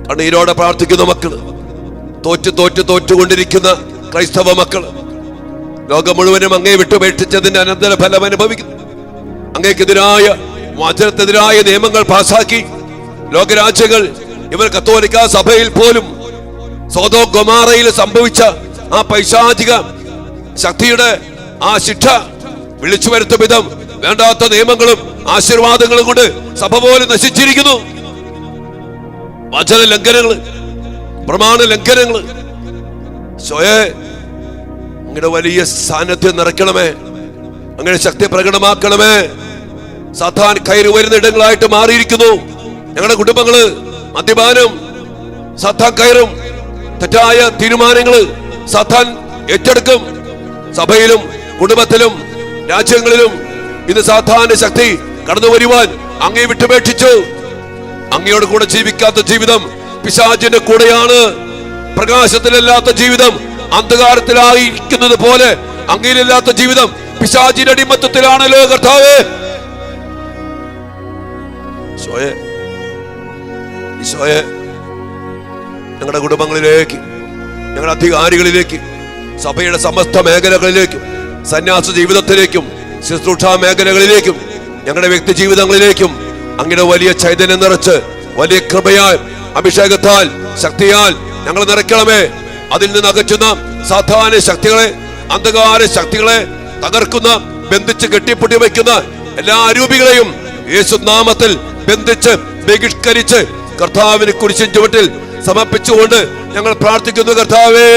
കണ്ണീരോടെ പ്രാർത്ഥിക്കുന്ന മക്കള്, തോറ്റുകൊണ്ടിരിക്കുന്ന ക്രൈസ്തവ മക്കള്, ലോകം മുഴുവനും അങ്ങേ വിട്ടുപേക്ഷിച്ചതിന്റെ അനന്തര ഫലം അനുഭവിക്കുന്നു. അങ്ങേക്കെതിരായ വചനത്തിനെതിരായ നിയമങ്ങൾ പാസാക്കി ലോകരാജ്യങ്ങൾ, ഇവർ കത്തോലിക്ക സഭയിൽ പോലും സോദോം ഗൊമോറയിൽ സംഭവിച്ച ആ പൈശാചിക ശക്തിയുടെ ആ ശിക്ഷ വിളിച്ചു വരുത്തും വിധം വേണ്ടാത്ത നിയമങ്ങളും ആശീർവാദങ്ങളും കൊണ്ട് സഭ പോലും നശിച്ചിരിക്കുന്നു. വചന ലംഘനങ്ങള്, പ്രമാണ ലംഘനങ്ങള്. സ്വയേ അങ്ങയുടെ വലിയ സാന്നിധ്യം നിറയ്ക്കണമേ, അങ്ങയുടെ ശക്തി പ്രകടമാക്കണമേ. സാത്താൻ കയറി വരുന്ന ഇടങ്ങളായിട്ട് മാറിയിരിക്കുന്നു ഞങ്ങളുടെ കുടുംബങ്ങള്. മദ്യപാനം സാത്താൻ കയറും, തെറ്റായ തീരുമാനങ്ങള് സാത്താൻ ഏറ്റെടുക്കും. സഭയിലും കുടുംബത്തിലും രാജ്യങ്ങളിലും ഇന്ന് സാത്താന്റെ ശക്തി കടന്നു വരുവാൻ അങ്ങേ വിട്ടുപേക്ഷിച്ചു. അങ്ങയോട് കൂടെ ജീവിക്കാത്ത ജീവിതം പിശാചിന്റെ കൂടെയാണ്. പ്രകാശത്തിലല്ലാത്ത ജീവിതം അന്ധകാരത്തിലായിരിക്കുന്നത് പോലെ അങ്ങയിലില്ലാത്ത ജീവിതം പിശാചിന്റെ അടിമത്തത്തിലാണല്ലോ കർത്താവേ. ഈശോയെ, ഞങ്ങളുടെ കുടുംബങ്ങളിലേക്ക്, ഞങ്ങളുടെ അധികാരികളിലേക്ക്, സഭയുടെ സമസ്ത മേഖലകളിലേക്കും, സന്യാസ ജീവിതത്തിലേക്കും, ശുശ്രൂഷാ മേഖലകളിലേക്കും, ഞങ്ങളുടെ വ്യക്തി ജീവിതങ്ങളിലേക്കും അങ്ങയുടെ വലിയ ചൈതന്യം നിറച്ച് വലിയ കൃപയാൽ, അഭിഷേകത്താൽ, ശക്തിയാൽ ഞങ്ങൾ നിറയ്ക്കണമേ. അതിൽ നിന്ന് അകറ്റുന്ന സാധാരണ ശക്തികളെ, അന്ധകാര ശക്തികളെ തകർക്കുന്ന, ബന്ധിച്ച് കെട്ടിപ്പൊട്ടി വയ്ക്കുന്ന എല്ലാ അരൂപികളെയും യേശുനാമത്തിൽ ബന്ധിച്ച് ബഹിഷ്കരിച്ച് കർത്താവിനെ കുരിശിൻ ചുവട്ടിൽ സമർപ്പിച്ചുകൊണ്ട് ഞങ്ങൾ പ്രാർത്ഥിക്കുന്നു. കർത്താവേ,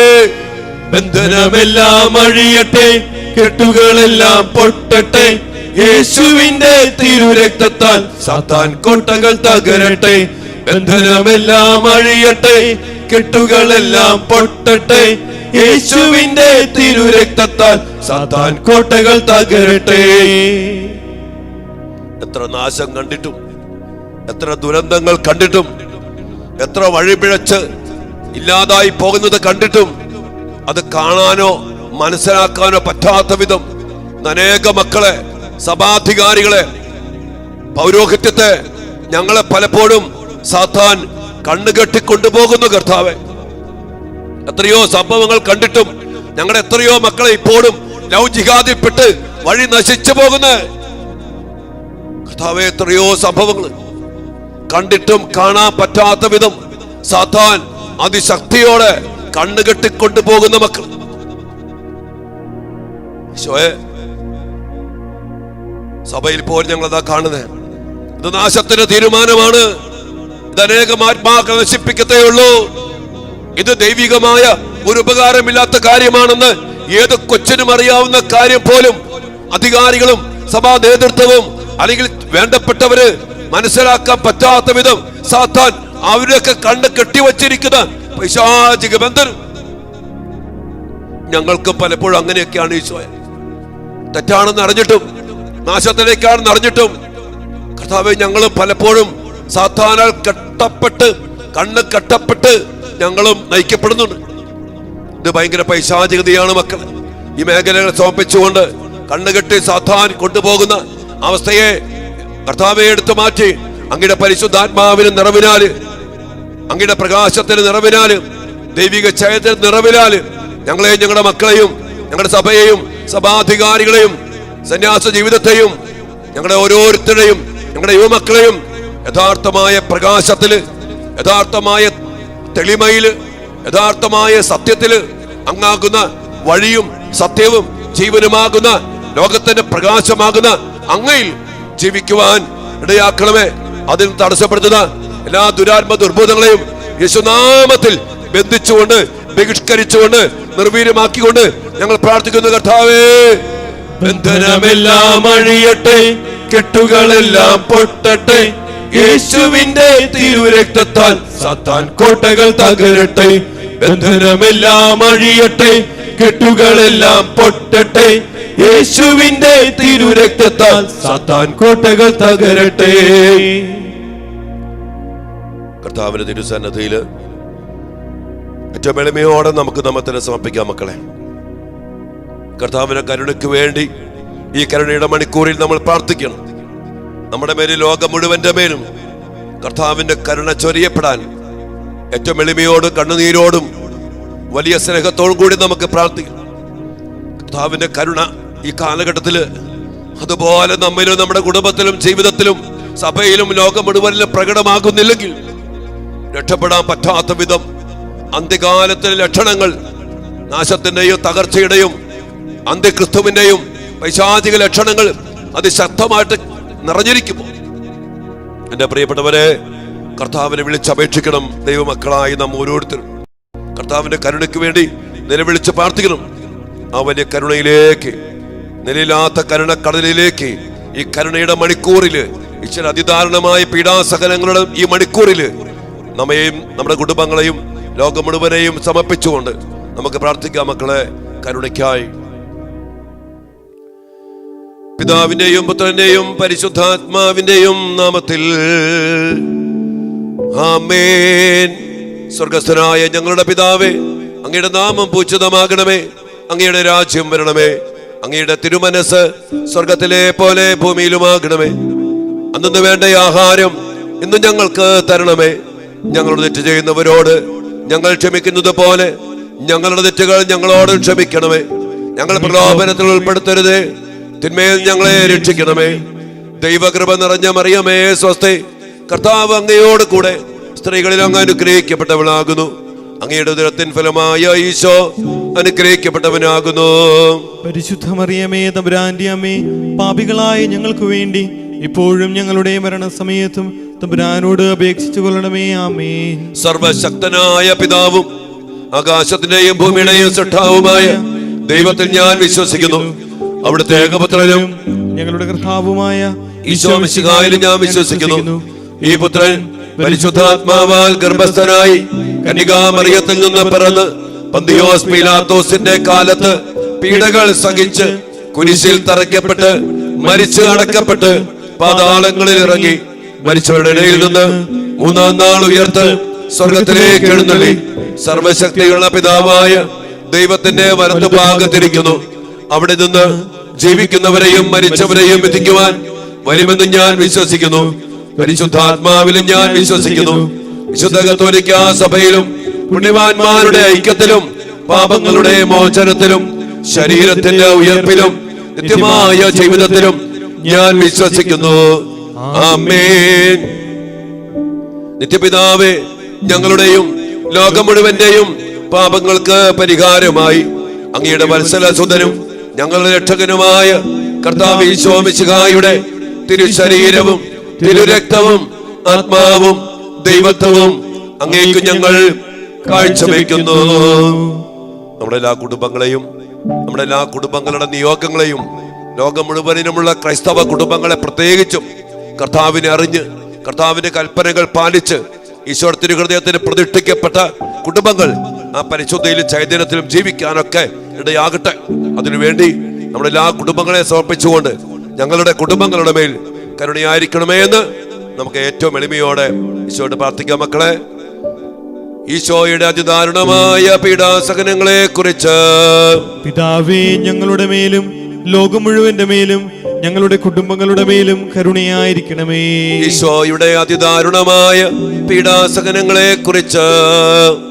ബന്ധനമെല്ലാം അഴിയട്ടെ, കെട്ടുകളെല്ലാം പൊട്ടട്ടെ, യേശുവിന്റെ തിരുരക്തത്താൽ സാത്താൻ കോട്ടകൾ തകരട്ടെ. ബന്ധനമെല്ലാം അഴിയട്ടെ, കെട്ടുകളെല്ലാം പൊട്ടട്ടെ, യേശുവിന്റെ തിരുരക്തത്താൽ സാത്താൻ കോട്ടകൾ തകരട്ടെ. എത്ര നാശം കണ്ടിട്ടും, എത്ര ദുരന്തങ്ങൾ കണ്ടിട്ടും, എത്ര വഴിപിഴച്ച് ഇല്ലാതായി പോകുന്നത് കണ്ടിട്ടും അത് കാണാനോ മനസ്സിലാക്കാനോ പറ്റാത്ത വിധം അനേക മക്കളെ, സഭാധികാരികളെ, പൗരോഹിത്യത്തെ ഞങ്ങളെ പലപ്പോഴും സാത്താൻ കണ്ണുകെട്ടി കൊണ്ടുപോകുന്നു. കർത്താവെ, എത്രയോ സംഭവങ്ങൾ കണ്ടിട്ടും ഞങ്ങളുടെ എത്രയോ മക്കളെ ഇപ്പോഴും ലൗകികാതിൽപ്പെട്ട് വഴി നശിച്ചു പോകുന്ന കർത്താവെ, എത്രയോ സംഭവങ്ങൾ കണ്ടിട്ടും കാണാൻ പറ്റാത്ത വിധം സാത്താൻ അതിശക്തിയോടെ കണ്ണുകെട്ടിക്കൊണ്ടുപോകുന്ന മക്കൾ. സഭയിൽ പോലും ഞങ്ങളതാ കാണുന്നത്. ഇത് നാശത്തിന്റെ തീരുമാനമാണ്. ഇത് അനേകം ആത്മാക്കൾ നശിപ്പിക്കത്തേ ഉള്ളൂ. ഇത് ദൈവികമായ ഒരു ഉപകാരമില്ലാത്ത കാര്യമാണെന്ന് ഏത് കൊച്ചിനും അറിയാവുന്ന കാര്യം പോലും അധികാരികളും സഭാ നേതൃത്വവും അല്ലെങ്കിൽ വേണ്ടപ്പെട്ടവര് മനസ്സിലാക്കാൻ പറ്റാത്ത വിധം സാത്താൻ അവരൊക്കെ കണ്ണ് കെട്ടിവച്ചിരിക്കുന്ന പൈശാചിക ബന്ധനം. ഞങ്ങൾക്ക് പലപ്പോഴും അങ്ങനെയൊക്കെയാണ് ഈശോയെ. തെറ്റാണെന്ന് അറിഞ്ഞിട്ടും, നാശത്തിലേക്കാണെന്ന് അറിഞ്ഞിട്ടും കർത്താവേ, ഞങ്ങളും പലപ്പോഴും സാത്താനാൽ കണ്ണ് കെട്ടപ്പെട്ട് ഞങ്ങളും നയിക്കപ്പെടുന്നുണ്ട്. ഇത് ഭയങ്കര പൈശാചികതയാണ് മക്കൾ. ഈ മേഖലകളെ സമർപ്പിച്ചുകൊണ്ട് കണ്ണുകെട്ടി സാത്താൻ കൊണ്ടുപോകുന്ന അവസ്ഥയെ കർത്താവെ എടുത്തു മാറ്റി അങ്ങയുടെ പരിശുദ്ധാത്മാവിന് നിറവിനാല്, അങ്ങയുടെ പ്രകാശത്തിന് നിറവിനാല്, ദൈവിക ചൈതന്യ നിറവിനാല് ഞങ്ങളെയും ഞങ്ങളുടെ മക്കളെയും ഞങ്ങളുടെ സഭയെയും സഭാധികാരികളെയും സന്യാസ ജീവിതത്തെയും ഞങ്ങളുടെ ഓരോരുത്തരെയും ഞങ്ങളുടെ യുവമക്കളെയും യഥാർത്ഥമായ പ്രകാശത്തില്, യഥാർത്ഥമായ തെളിമയില്, യഥാർത്ഥമായ സത്യത്തില്, അങ്ങാകുന്ന വഴിയും സത്യവും ജീവനുമാകുന്ന ലോകത്തിന്റെ പ്രകാശമാകുന്ന അങ്ങയിൽ ജീവിക്കുവാൻ ഇടയാക്കണമേ. അതിൽ തടസ്സപ്പെടുത്തുന്ന എല്ലാ ദുരാത്മ ദുർബോധങ്ങളെയും യേശുനാമത്തിൽ ബന്ധിച്ചുകൊണ്ട് ബഹിഷ്കരിച്ചുകൊണ്ട് നിർവീര്യമാക്കിക്കൊണ്ട് ഞങ്ങൾ പ്രാർത്ഥിക്കുന്നു. കർത്താവേ, ബന്ധനമെല്ലാം അഴിയട്ടെ, കെട്ടുകളെല്ലാം പൊട്ടട്ടെ, യേശുവിന്റെ തിരുരക്തത്താൽ സാത്താൻ കോട്ടകൾ തകരട്ടെ. ബന്ധനമെല്ലാം അഴിയട്ടെ, കെട്ടുകളെല്ലാം പൊട്ടട്ടെ, യേശുവിന്റെ തിരുരക്തത്താൽ സാത്താൻ കോട്ടകൾ തകരട്ടെ. കർത്താവിന്റെ തിരുസന്നിധിയില് ഏറ്റവും എളിമയോടെ നമുക്ക് നമ്മെ തന്നെ സമർപ്പിക്കാം. മക്കളെ, കർത്താവിന്റെ കരുണയ്ക്ക് വേണ്ടി ഈ കരുണയുടെ മണിക്കൂറിൽ നമ്മൾ പ്രാർത്ഥിക്കണം. നമ്മുടെ മേലും ലോകം മുഴുവന്റെ മേലും കർത്താവിന്റെ കരുണ ചൊരിയപ്പെടാൻ ഏറ്റവും എളിമയോടും കണ്ണുനീരോടും വലിയ സ്നേഹത്തോടും കൂടി നമുക്ക് പ്രാർത്ഥിക്കണം. കർത്താവിന്റെ കരുണ ഈ കാലഘട്ടത്തില് അതുപോലെ നമ്മിലും നമ്മുടെ കുടുംബത്തിലും ജീവിതത്തിലും സഭയിലും ലോകം മുഴുവനിലും പ്രകടമാകുന്നില്ലെങ്കിൽ രക്ഷപ്പെടാൻ പറ്റാത്ത വിധം അന്ത്യകാലത്തിലെ ലക്ഷണങ്ങൾ നാശത്തിന്റെയും തകർച്ചയുടെയും അന്ത്യക്രിസ്തുവിന്റെയും പൈശാചിക ലക്ഷണങ്ങൾ അതിശക്തമായിട്ട് നിറഞ്ഞിരിക്കുമ്പോൾ എന്റെ പ്രിയപ്പെട്ടവരെ, കർത്താവിനെ വിളിച്ചപേക്ഷിക്കണം. ദൈവമക്കളായി നാം ഓരോരുത്തരും കർത്താവിന്റെ കരുണയ്ക്ക് വേണ്ടി നിലവിളിച്ച് പ്രാർത്ഥിക്കണം. ആ വലിയ കരുണയിലേക്ക്, നിലയില്ലാത്ത കരുണക്കടലിലേക്ക് ഈ കരുണയുടെ മണിക്കൂറില്, ഇച്ചിരി അതിദാരുണമായ പീഡാസഹനങ്ങളുടെ ഈ മണിക്കൂറില് നമ്മയും നമ്മുടെ കുടുംബങ്ങളെയും ലോകം മുഴുവനെയും സമർപ്പിച്ചുകൊണ്ട് നമുക്ക് പ്രാർത്ഥിക്കാം. മക്കളെ, കരുണയ്ക്കായി പിതാവിന്റെയും പുത്രന്റെയും പരിശുദ്ധാത്മാവിന്റെയും നാമത്തിൽ ആമേൻ. സ്വർഗസ്ഥനായ ഞങ്ങളുടെ പിതാവേ, അങ്ങയുടെ നാമം പൂജിതമാകണമേ, അങ്ങയുടെ രാജ്യം വരണമേ, അങ്ങയുടെ തിരുമനസ് സ്വർഗത്തിലെ പോലെ ഭൂമിയിലുമാകണമേ. അന്നു വേണ്ട ആഹാരം ഇന്ന് ഞങ്ങൾക്ക് തരണമേ. ഞങ്ങളോട് തെറ്റ് ചെയ്യുന്നവരോട് ഞങ്ങൾ ക്ഷമിക്കുന്നത് പോലെ ഞങ്ങളുടെ തെറ്റുകൾ ഞങ്ങളോട് ക്ഷമിക്കണമേ. ഞങ്ങൾ പ്രലോഭനത്തിൽ ഉൾപ്പെടുത്തരുതേ, തിന്മയിൽ ഞങ്ങളെ രക്ഷിക്കണമേ. ദൈവകൃപ നിറഞ്ഞ മറിയമേ സ്വസ്തി, കർത്താവ് അങ്ങയോട് കൂടെ സ്ത്രീകളിൽ അങ്ങ് അനുഗ്രഹിക്കപ്പെട്ടവളാകുന്നു. അങ്ങയുടെ ഉദരത്തിൻ ഫലമായ ഈശോ അനുഗ്രഹിക്കപ്പെട്ടവനാകുന്നു. പരിശുദ്ധ മറിയമേ തമ്പുരാന്റെ അമ്മേ, പാപികളായ ഞങ്ങൾക്ക് വേണ്ടി ഇപ്പോഴും ഞങ്ങളുടെ മരണസമയത്തും തമ്പുരാനോട് അപേക്ഷിച്ചു കൊള്ളണമേ. ആമേൻ. സർവശക്തനായ പിതാവും ആകാശത്തിന്റെയും ഭൂമിയുടെയും സൃഷ്ടാവുമായ ദൈവത്തിൽ ഞാൻ വിശ്വസിക്കുന്നു. അവിടുത്തെ ഏകപുത്രനും ഞങ്ങളുടെ കർത്താവുമായ ഈശോ മിശിഹായിലും ഞാൻ വിശ്വസിക്കുന്നു. ഈ പുത്രൻ പരിശുദ്ധാത്മാവാൽ ഗർഭസ്ഥനായി കന്യകാമറിയത്തിൽ നിന്ന് പിറന്ന് പന്തിയോസ് പീലാത്തോസിന്റെ കാലത്ത് പീഡകൾ സഹിച്ച് കുരിശിൽ തറയ്ക്കപ്പെട്ട് മരിച്ചു അടക്കപ്പെട്ട് പാതാളങ്ങളിൽ ഇറങ്ങി മരിച്ചവരുടെ ഇടയിൽ നിന്ന് മൂന്നാം നാൾ ഉയർത്ത് സ്വർഗത്തിലേക്ക് എഴുന്നള്ളി സർവശക്തിയുള്ള പിതാവായ ദൈവത്തിന്റെ വലത്തുഭാഗത്തിരിക്കുന്നു. അവിടെ നിന്ന് ജീവിക്കുന്നവരെയും മരിച്ചവരെയും വിധിക്കുവാൻ വരുമെന്ന് ഞാൻ വിശ്വസിക്കുന്നു. പരിശുദ്ധാത്മാവിലും ഞാൻ വിശ്വസിക്കുന്നു. വിശുദ്ധ കത്തോലിക്ക സഭയിലും പുണ്യവാന്മാരുടെ ഐക്യത്തിലും പാപങ്ങളുടെ മോചനത്തിലും ശരീരത്തിന്റെ ഉയർപ്പിലും നിത്യമായ ജീവിതത്തിലും ഞാൻ വിശ്വസിക്കുന്നു. ആമേൻ. നിത്യപിതാവേ, ഞങ്ങളുടെയും ലോകം മുഴുവന്റെയും പാപങ്ങൾക്ക് പരിഹാരമായി അങ്ങയുടെ വത്സലസുതനും ഞങ്ങളുടെ രക്ഷകനുമായ കർത്താവ് ഈശോ മിശിഹായുടെ തിരുശരീരവും തിരുരക്തവും ആത്മാവും ദൈവത്വവും അങ്ങേക്ക് ഞങ്ങൾ കാഴ്ചവെക്കുന്നു. നമ്മുടെ എല്ലാ കുടുംബങ്ങളെയും, നമ്മുടെ എല്ലാ കുടുംബങ്ങളുടെ നിയോഗങ്ങളെയും, ലോകം മുഴുവനിലുമുള്ള ക്രൈസ്തവ കുടുംബങ്ങളെ പ്രത്യേകിച്ചും കർത്താവിനെ അറിഞ്ഞ് കർത്താവിന്റെ കൽപ്പനകൾ പാലിച്ച് ഈശോ തിരുഹൃദയത്തിന് പ്രതിഷ്ഠിക്കപ്പെട്ട കുടുംബങ്ങൾ ആ പരിശുദ്ധിയിലും ചൈതന്യത്തിലും ജീവിക്കാനൊക്കെ ഇടയാകട്ടെ. അതിനുവേണ്ടി നമ്മുടെ എല്ലാ കുടുംബങ്ങളെ സമർപ്പിച്ചുകൊണ്ട് ഞങ്ങളുടെ കുടുംബങ്ങളുടെ മേൽ കരുണയായിരിക്കണമേ എന്ന് നമുക്ക് ഏറ്റവും എളിമയോടെ ഈശോയോട് പ്രാർത്ഥിക്കാം. മക്കളെ, ഈശോയുടെ അതിദാരുണമായ പീഡാസഹനങ്ങളെ കുറിച്ച് പിതാവേ, ഞങ്ങളുടെ മേലും ലോകം മുഴുവന്റെ മേലും ഞങ്ങളുടെ കുടുംബങ്ങളുടെ മേലും കരുണയായിരിക്കണമേ. ഈശോയുടെ അതിദാരുണമായ പീഡാസഹനങ്ങളെ കുറിച്ച്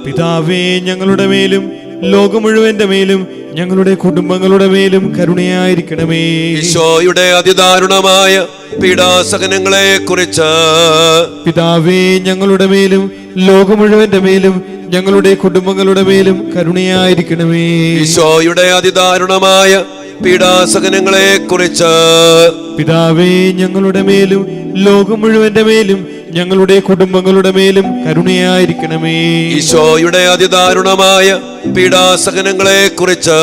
പിതാവേ, ഞങ്ങളുടെ മേലും ലോകം മുഴുവന്റെ മേലും ഞങ്ങളുടെ കുടുംബങ്ങളുടെ മേലും കരുണയായിരിക്കണമേ. ഈശോയുടെ അതിദാരുണമായ പീഡാസഹനങ്ങളെ കുറിച്ച് പിതാവേ, ഞങ്ങളുടെ മേലും ലോകം മുഴുവന്റെ മേലും ഞങ്ങളുടെ കുടുംബങ്ങളുടെ മേലും കരുണയായിരിക്കണമേ. ഈശോയുടെ അതിദാരുണമായ പീഡാസഹനങ്ങളെ കുറിച്ച് പിതാവേ, ഞങ്ങളുടെ മേലും ലോകം മുഴുവന്റെ മേലും ഞങ്ങളുടെ കുടുംബങ്ങളുടെ മേലും കരുണയായിരിക്കണമേ. ഈശോയുടെ അതിദാരുണമായ പീഡാസഹനങ്ങളെ കുറിച്ച്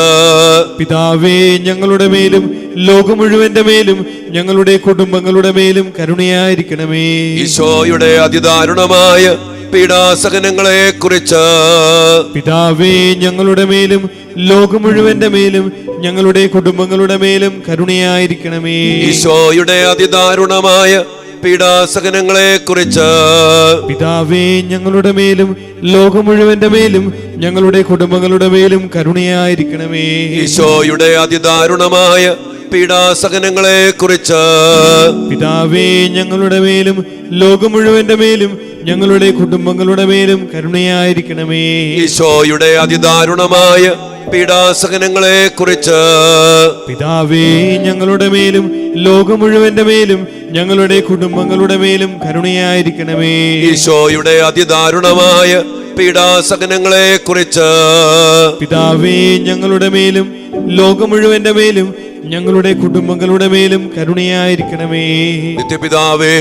പിതാവേ, ഞങ്ങളുടെ മേലും ലോകം മുഴുവന്റെ മേലും ഞങ്ങളുടെ കുടുംബങ്ങളുടെ മേലും കരുണയായിരിക്കണമേ. ഈശോയുടെ അതിദാരുണമായ പീഡാസഹനങ്ങളെ കുറിച്ച് പിതാവേ, ഞങ്ങളുടെ മേലും ലോകം മുഴുവന്റെ മേലും ഞങ്ങളുടെ കുടുംബങ്ങളുടെ മേലും കരുണയായിരിക്കണമേ. ഈശോയുടെ അതിദാരുണമായ പീഡാസഹനങ്ങളെ കുറിച്ച് പിതാവേ, ഞങ്ങളുടെ മേലും ലോകം മുഴുവന്റെ മേലും ഞങ്ങളുടെ കുടുംബങ്ങളുടെ മേലും കരുണയായിരിക്കണമേ. ഈശോയുടെ അതിദാരുണമായ പീഡാസഹനങ്ങളെ കുറിച്ച് പിതാവേ, ഞങ്ങളുടെ മേലും ലോകം മുഴുവന്റെ മേലും ഞങ്ങളുടെ കുടുംബങ്ങളുടെ മേലും കരുണയായിരിക്കണമേ. ഈശോയുടെ അതിദാരുണമായ പീഡാസഹനങ്ങളെ കുറിച്ച് പിതാവേ, ഞങ്ങളുടെ മേലും ലോകം മുഴുവന്റെ മേലും ഞങ്ങളുടെ കുടുംബങ്ങളുടെ മേലും കരുണയായിരിക്കണമേ. ഈശോയുടെ അതിദാരുണമായ പീഡാസഹനങ്ങളെ കുറിച്ച് പിതാവേ, ഞങ്ങളുടെ മേലും ലോകം മുഴുവന്റെ മേലും ഞങ്ങളുടെ കുടുംബങ്ങളുടെ മേലും കരുണയായിരിക്കണമേ. നിത്യപിതാവേ,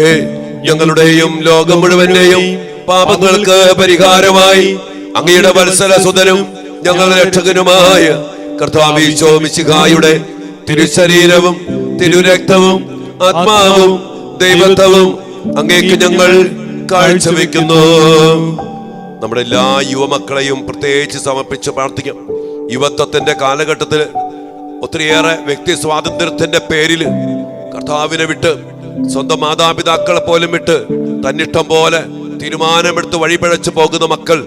ഞങ്ങളുടെയും ലോകം മുഴുവന്റെയും പാപങ്ങൾക്ക് പരിഹാരമായി അങ്ങയുടെ വത്സലസുതനും ഞങ്ങളുടെ രക്ഷകനുമായ കർത്താവ് ഈശോ മിശിഹായുടെ തിരുശരീരവും തിരുരക്തവും ആത്മാവും ദൈവത്വവും അങ്ങേക്ക് ഞങ്ങൾ കാഴ്ചവെക്കുന്നു. നമ്മുടെ എല്ലാ യുവമക്കളെയും പ്രത്യേകിച്ച് സമർപ്പിച്ച് പ്രാർത്ഥിക്കാം. യുവത്വത്തിന്റെ കാലഘട്ടത്തിൽ ഒത്തിരിയേറെ വ്യക്തി സ്വാതന്ത്ര്യത്തിന്റെ പേരിൽ കർത്താവിനെ വിട്ട് സ്വന്തം മാതാപിതാക്കളെ പോലും വിട്ട് തന്നിഷ്ടം പോലെ തീരുമാനമെടുത്ത് വഴിപിഴച്ചു പോകുന്ന മക്കൾ